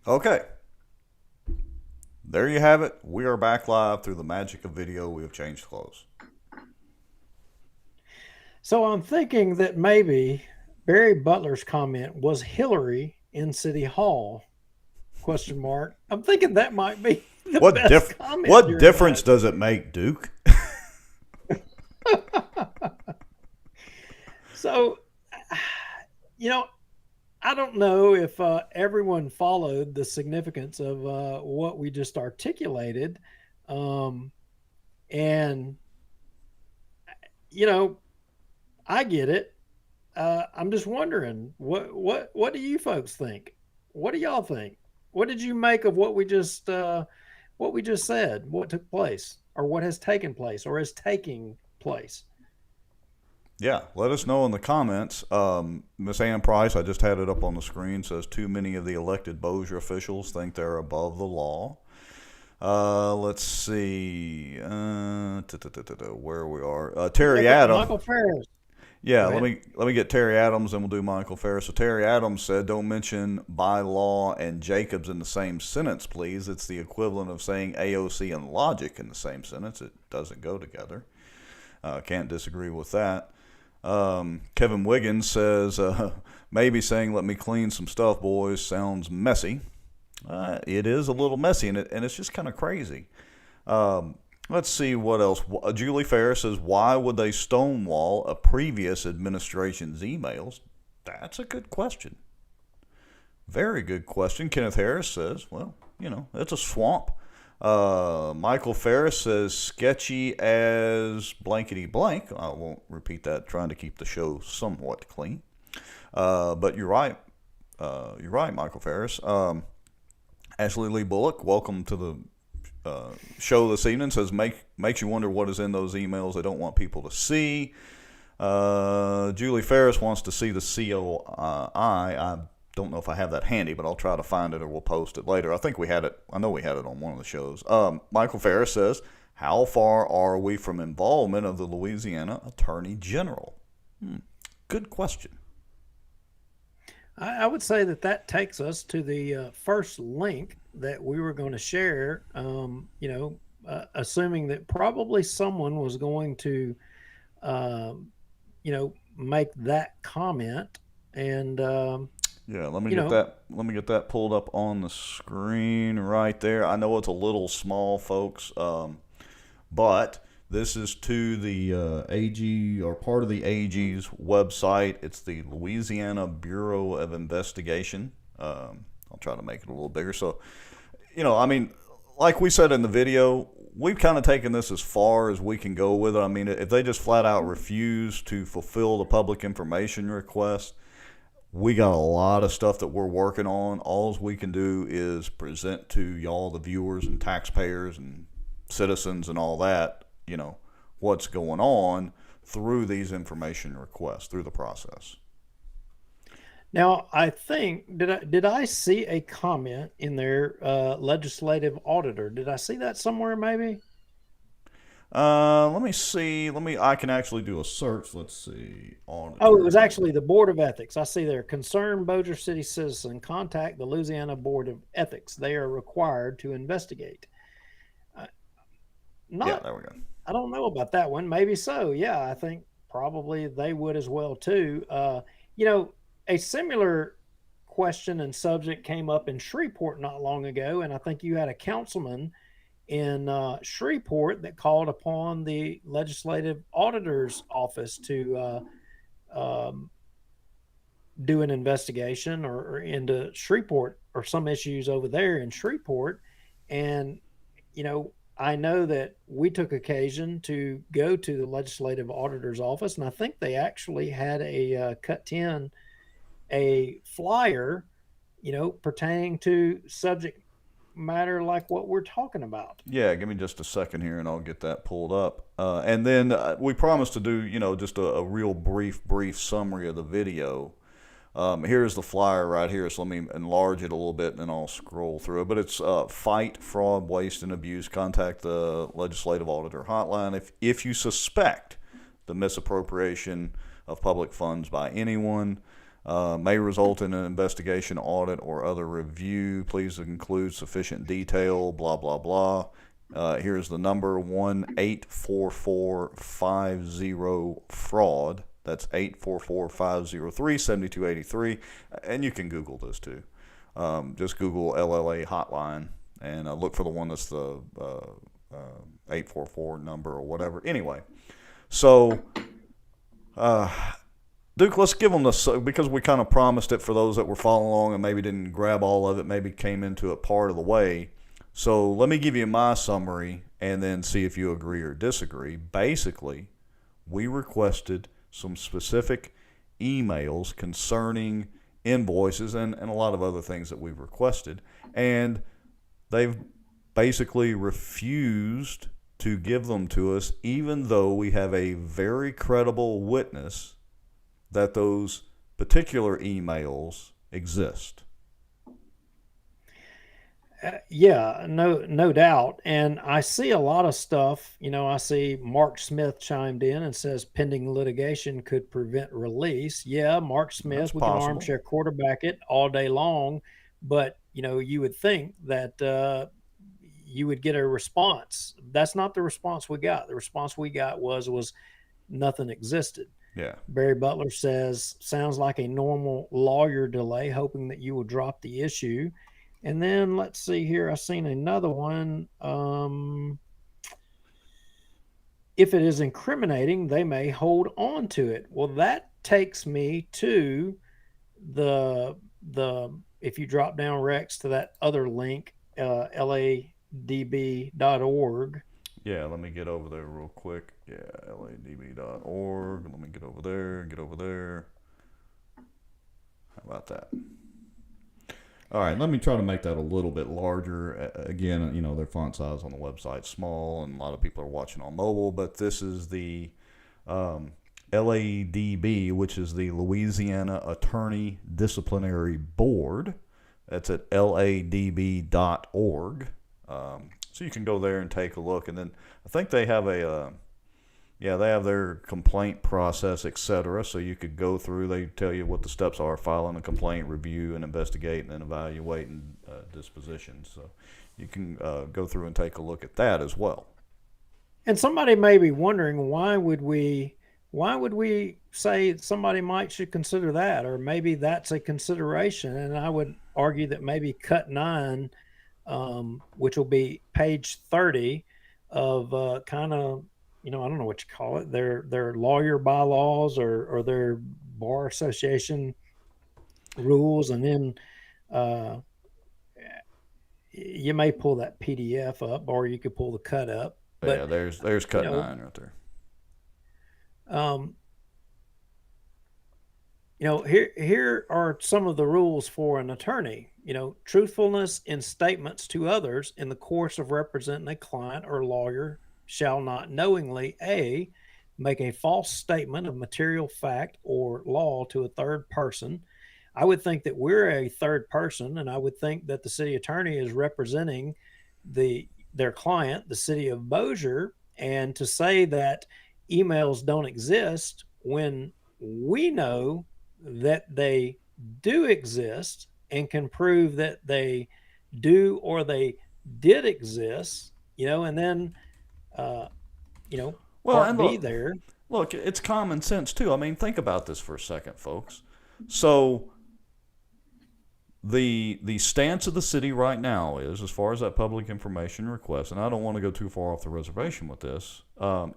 Speaker 1: Okay. There you have it. We are back live through the magic of video. We have changed clothes.
Speaker 2: So I'm thinking that maybe Barry Butler's comment was Hillary in City Hall? ? I'm thinking that might be the best comment.
Speaker 1: What difference does it make, Duke?
Speaker 2: So, I don't know if everyone followed the significance of what we just articulated. And, I get it. I'm just wondering, what do you folks think? What do y'all think? What did you make of what we just said? What took place, or what has taken place, or is taking place?
Speaker 1: Yeah, let us know in the comments. Miss Ann Price, I just had it up on the screen, says too many of the elected Bossier officials think they're above the law. Let's see where we are. Terry Adams.
Speaker 2: Michael Ferris.
Speaker 1: Yeah,
Speaker 2: Go
Speaker 1: let me get Terry Adams, and we'll do Michael Ferris. So Terry Adams said, "Don't mention by law and Jacobs in the same sentence, please. It's the equivalent of saying AOC and logic in the same sentence. It doesn't go together." Can't disagree with that. Kevin Wiggins says, "Maybe saying 'let me clean some stuff, boys' sounds messy." It is a little messy, and it's just kind of crazy. Let's see what else. Julie Ferris says, "Why would they stonewall a previous administration's emails?" That's a good question. Very good question. Kenneth Harris says, "Well, it's a swamp." Michael Ferris says, "Sketchy as blankety blank." I won't repeat that, trying to keep the show somewhat clean. But you're right. You're right, Michael Ferris. Ashley Lee Bullock, welcome to the show this evening, says makes you wonder what is in those emails they don't want people to see. Julie Ferris wants to see the COI. I don't know if I have that handy, but I'll try to find it, or we'll post it later. I think we had it. I know we had it on one of the shows. Michael Ferris says, "How far are we from involvement of the Louisiana Attorney General?" Good question.
Speaker 2: I would say that takes us to the first link that we were going to share, assuming that probably someone was going to, make that comment. And
Speaker 1: yeah, let me get that. Let me get that pulled up on the screen right there. I know it's a little small, folks, but this is to the AG, or part of the AG's website. It's the Louisiana Bureau of Investigation. I'll try to make it a little bigger. So, like we said in the video, we've kind of taken this as far as we can go with it. I mean, if they just flat out refuse to fulfill the public information request, we got a lot of stuff that we're working on. All we can do is present to y'all, the viewers and taxpayers and citizens and all that, what's going on through these information requests, through the process.
Speaker 2: Now, I think, did I see a comment in there, legislative auditor? Did I see that somewhere maybe?
Speaker 1: Let me see. I can actually do a search. Let's see. Auditor.
Speaker 2: Oh, it was actually the Board of Ethics. I see there, concerned Bossier City citizen, contact the Louisiana Board of Ethics. They are required to investigate.
Speaker 1: Yeah, there we go.
Speaker 2: I don't know about that one. Maybe so. Yeah, I think probably they would as well too. A similar question and subject came up in Shreveport not long ago, and I think you had a councilman in Shreveport that called upon the legislative auditor's office to do an investigation or into Shreveport or some issues over there in Shreveport. And, I know that we took occasion to go to the legislative auditor's office, and I think they actually had a flyer, pertaining to subject matter like what we're talking about.
Speaker 1: Yeah, give me just a second here and I'll get that pulled up. And then we promised to do, just a real brief summary of the video. Here's the flyer right here, so let me enlarge it a little bit and then I'll scroll through it. But it's fight fraud, waste, and abuse. Contact the legislative auditor hotline if you suspect the misappropriation of public funds by anyone. May result in an investigation, audit, or other review. Please include sufficient detail, blah, blah, blah. Here's the number, 1-844-50-FRAUD. That's 844-503-7283. And you can Google this too. Just Google LLA hotline and look for the one that's the 844 number or whatever. Anyway, so Duke, let's give them the, because we kind of promised it for those that were following along and maybe didn't grab all of it, maybe came into it part of the way. So let me give you my summary and then see if you agree or disagree. Basically, we requested some specific emails concerning invoices and a lot of other things that we've requested. And they've basically refused to give them to us, even though we have a very credible witness that those particular emails exist.
Speaker 2: Yeah, no doubt. And I see a lot of stuff. I see Mark Smith chimed in and says pending litigation could prevent release. Yeah, Mark
Speaker 1: That's
Speaker 2: Smith, we can
Speaker 1: possible.
Speaker 2: armchair quarterback it all day long, but you would think that you would get a response. That's not the response we got. The response we got was nothing existed.
Speaker 1: Yeah.
Speaker 2: Barry Butler says, sounds like a normal lawyer delay, hoping that you will drop the issue. And then let's see here. I've seen another one. If it is incriminating, they may hold on to it. Well, that takes me to the if you drop down Rex to that other link, ladb.org.
Speaker 1: Yeah, let me get over there real quick. Yeah, ladb.org. Let me get over there. How about that? All right, let me try to make that a little bit larger. Again, their font size on the website's small, and a lot of people are watching on mobile, but this is the LADB, which is the Louisiana Attorney Disciplinary Board. That's at ladb.org. So you can go there and take a look, and then I think they have they have their complaint process, etc. So you could go through. They tell you what the steps are: filing a complaint, review, and investigate, and then evaluate and disposition. So you can go through and take a look at that as well.
Speaker 2: And somebody may be wondering, why would we say somebody should consider that, or maybe that's a consideration? And I would argue that maybe cut 9, which will be page 30 of kind of, I don't know what you call it, their lawyer bylaws or their bar association rules, and then you may pull that PDF up, or you could pull the cut up. But,
Speaker 1: yeah, there's cut 9 right there.
Speaker 2: Here are some of the rules for an attorney. Truthfulness in statements to others in the course of representing a client or lawyer shall not knowingly A, make a false statement of material fact or law to a third person. I would think that we're a third person, and I would think that the city attorney is representing their client, the city of Bossier, and to say that emails don't exist when we know that they do exist and can prove that they do or they did exist, and then
Speaker 1: Well,
Speaker 2: B there.
Speaker 1: Look, it's common sense too. I mean, think about this for a second, folks. So the stance of the city right now is, as far as that public information request, and I don't want to go too far off the reservation with this,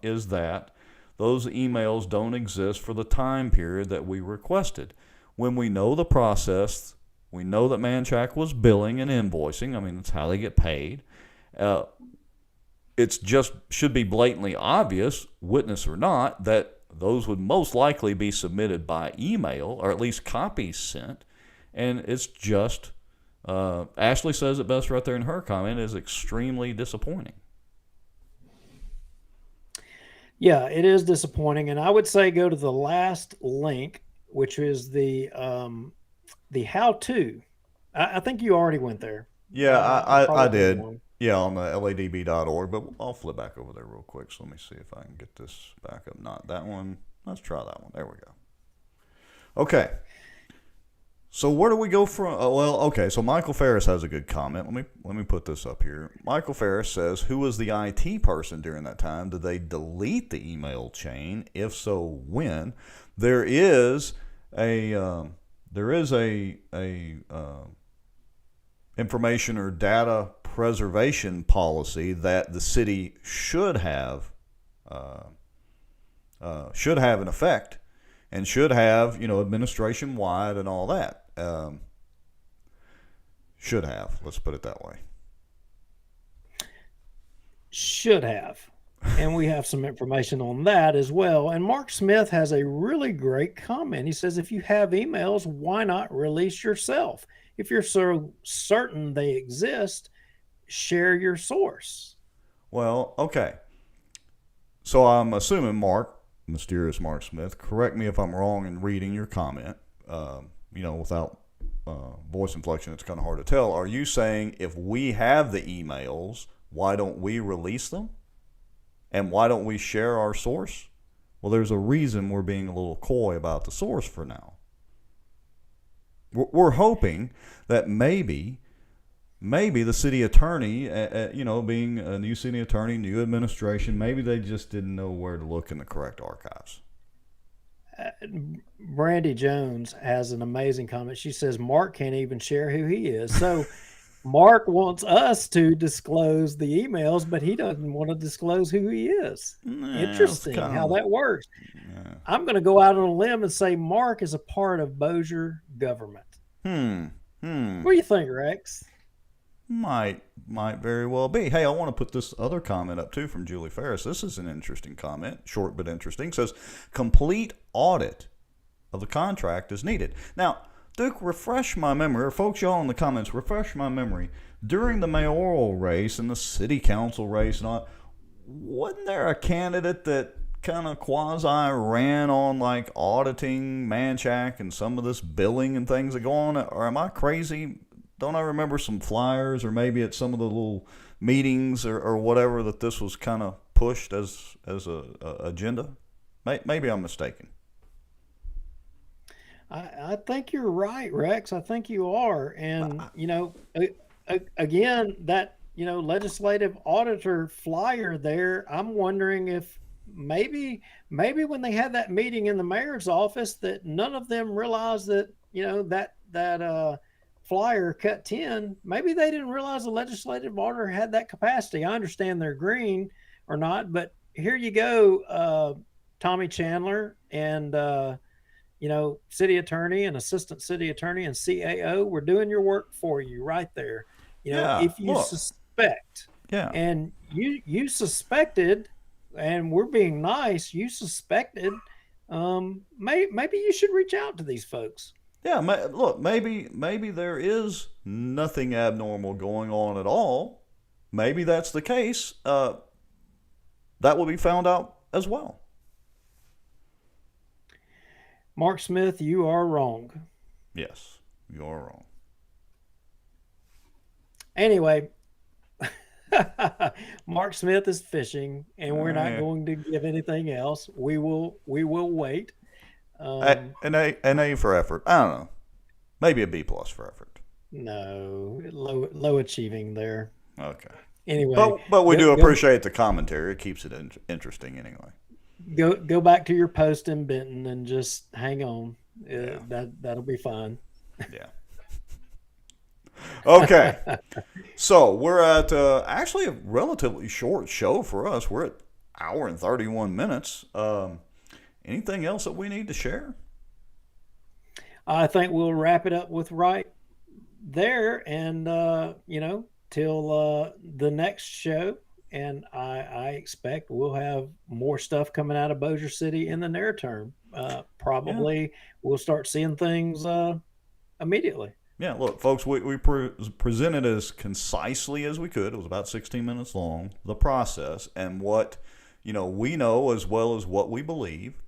Speaker 1: is that those emails don't exist for the time period that we requested. When we know the process, we know that Manchac was billing and invoicing. I mean, that's how they get paid. It's just should be blatantly obvious, witness or not, that those would most likely be submitted by email, or at least copies sent. And it's just, Ashley says it best right there in her comment, is extremely disappointing.
Speaker 2: Yeah, it is disappointing. And I would say go to the last link, which is the how-to. I think you already went there.
Speaker 1: Yeah, I did. Yeah, on the ladb.org, but I'll flip back over there real quick. So let me see if I can get this back up. Not that one. Let's try that one. There we go. Okay. So where do we go from? Okay. So Michael Ferris has a good comment. Let me put this up here. Michael Ferris says, "Who was the IT person during that time? Did they delete the email chain? If so, when?" There is a information or data preservation policy that the city should have in effect, and should have, administration wide and all that. Should have. Let's put it that way.
Speaker 2: Should have. And we have some information on that as well. And Mark Smith has a really great comment. He says, if you have emails, why not release yourself? If you're so certain they exist, share your source.
Speaker 1: Well, okay. So I'm assuming Mysterious Mark Smith, correct me if I'm wrong in reading your comment, without voice inflection, it's kind of hard to tell. Are you saying if we have the emails, why don't we release them? And why don't we share our source? Well, there's a reason we're being a little coy about the source for now. We're hoping that maybe the city attorney, being a new city attorney, new administration, maybe they just didn't know where to look in the correct archives.
Speaker 2: Brandy Jones has an amazing comment. She says Mark can't even share who he is. So Mark wants us to disclose the emails, but he doesn't want to disclose who he is. Interesting how that works. Yeah. I'm going to go out on a limb and say Mark is a part of Bossier government. What do you think, Rex?
Speaker 1: Might very well be. Hey, I want to put this other comment up too from Julie Ferris. This is an interesting comment, short but interesting. It says, complete audit of the contract is needed. Now, Duke, refresh my memory, or folks, y'all in the comments, refresh my memory. During the mayoral race and the city council race and all, wasn't there a candidate that kind of quasi ran on like auditing Manchac and some of this billing and things that go on? Or am I crazy? Don't I remember some flyers, or maybe at some of the little meetings or whatever, that this was kind of pushed as a agenda? Maybe I'm mistaken.
Speaker 2: I think you're right, Rex. I think you are. And, again, that, legislative auditor flyer there, I'm wondering if maybe when they had that meeting in the mayor's office that none of them realized that, that flyer cut 10, maybe they didn't realize the legislative auditor had that capacity. I understand they're green or not, but here you go, Tommy Chandler and, city attorney and assistant city attorney and CAO, we're doing your work for you right there. If you suspect, and you suspected, and we're being nice, you suspected, maybe you should reach out to these folks.
Speaker 1: Yeah, look, maybe there is nothing abnormal going on at all. Maybe that's the case. That will be found out as well.
Speaker 2: Mark Smith, you are wrong.
Speaker 1: Yes, you are wrong.
Speaker 2: Anyway, Mark Smith is fishing, and we're not going to give anything else. We will wait.
Speaker 1: An A for effort. I don't know. Maybe a B+ for effort.
Speaker 2: No, low achieving there.
Speaker 1: Okay.
Speaker 2: Anyway,
Speaker 1: but we do appreciate the commentary. It keeps it interesting anyway.
Speaker 2: Go back to your post in Benton and just hang on. That'll be fine.
Speaker 1: Yeah. Okay. So we're at actually a relatively short show for us. We're at 1 hour and 31 minutes. Anything else that we need to share?
Speaker 2: I think we'll wrap it up with right there, and till the next show. And I expect we'll have more stuff coming out of Bossier City in the near term. Probably we'll start seeing things immediately.
Speaker 1: Yeah, look, folks, we presented as concisely as we could. It was about 16 minutes long, the process, and what we know as well as what we believe.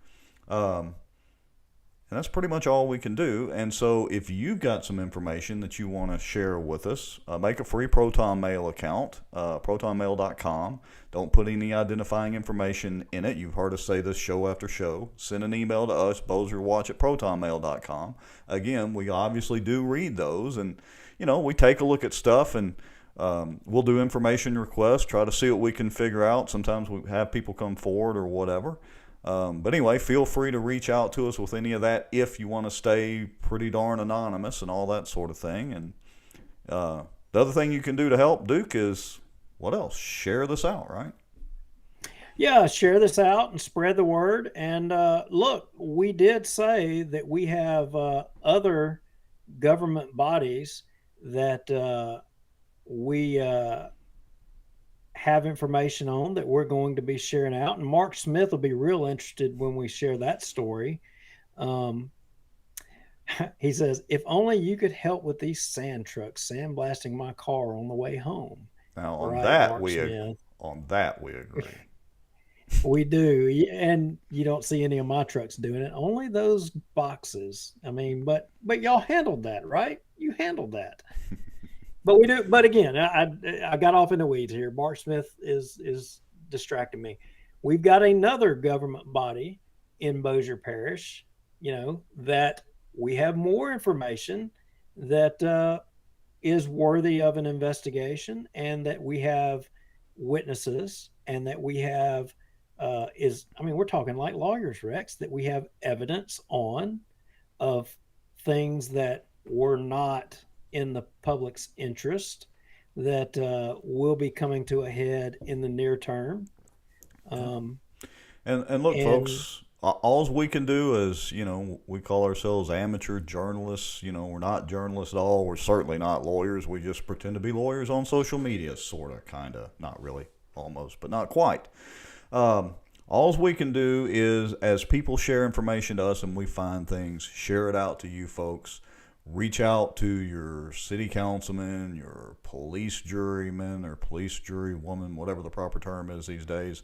Speaker 1: And that's pretty much all we can do. And so if you've got some information that you want to share with us, make a free Proton Mail account, protonmail.com. Don't put any identifying information in it. You've heard us say this show after show. Send an email to us, bosierwatch@protonmail.com. Again, we obviously do read those, and, we take a look at stuff, and we'll do information requests, try to see what we can figure out. Sometimes we have people come forward or whatever. But anyway, feel free to reach out to us with any of that if you want to stay pretty darn anonymous and all that sort of thing. And the other thing you can do to help, Duke, is what else? Share this out, right?
Speaker 2: Yeah, share this out and spread the word. And look, we did say that we have other government bodies that we have information on that we're going to be sharing out. And Mark Smith will be real interested when we share that story. He says, if only you could help with these sand trucks sandblasting my car on the way home.
Speaker 1: Now, on
Speaker 2: right,
Speaker 1: that
Speaker 2: Mark
Speaker 1: we
Speaker 2: Smith.
Speaker 1: on that we agree.
Speaker 2: We do, and you don't see any of my trucks doing it. Only those boxes. I mean, but y'all handled that, right? You handled that. But we do. But again, I got off in the weeds here. Mark Smith is distracting me. We've got another government body in Bossier Parish, that we have more information that is worthy of an investigation, and that we have witnesses, and that we have we're talking like lawyers, Rex, that we have evidence on of things that were not in the public's interest that will be coming to a head in the near term.
Speaker 1: And look, folks, all we can do is, we call ourselves amateur journalists. We're not journalists at all. We're certainly not lawyers. We just pretend to be lawyers on social media, sort of, kind of, not really, almost, but not quite. All we can do is, as people share information to us and we find things, share it out to you folks. Reach out to your city councilman, your police juryman or police jurywoman, whatever the proper term is these days,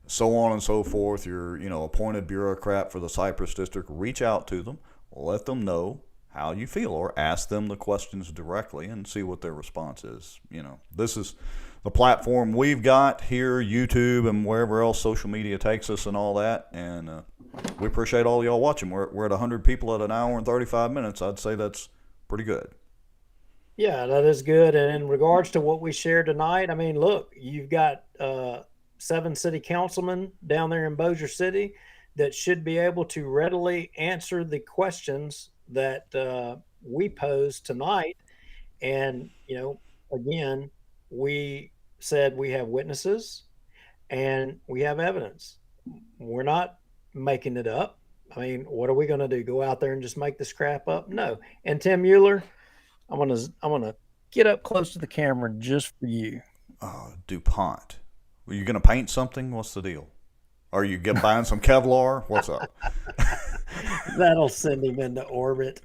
Speaker 1: so on and so forth. Your, appointed bureaucrat for the Cypress District. Reach out to them. Let them know how you feel, or ask them the questions directly and see what their response is. This is the platform we've got here, YouTube and wherever else social media takes us and all that. And we appreciate all y'all watching. We're at 100 people at an hour and 35 minutes. I'd say that's pretty good.
Speaker 2: Yeah, that is good. And in regards to what we shared tonight, look, you've got 7 city councilmen down there in Bossier City that should be able to readily answer the questions that we posed tonight. And, again, we said we have witnesses and we have evidence. We're not making it up. What are we going to do? Go out there and just make this crap up? No. And Tim Mueller, I'm gonna get up close to the camera just for you.
Speaker 1: DuPont. Are you going to paint something? What's the deal? Are you buying some Kevlar? What's up?
Speaker 2: That'll send him into orbit.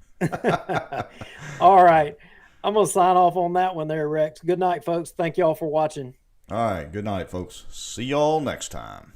Speaker 2: All right. I'm going to sign off on that one there, Rex. Good night, folks. Thank y'all for watching.
Speaker 1: All right. Good night, folks. See y'all next time.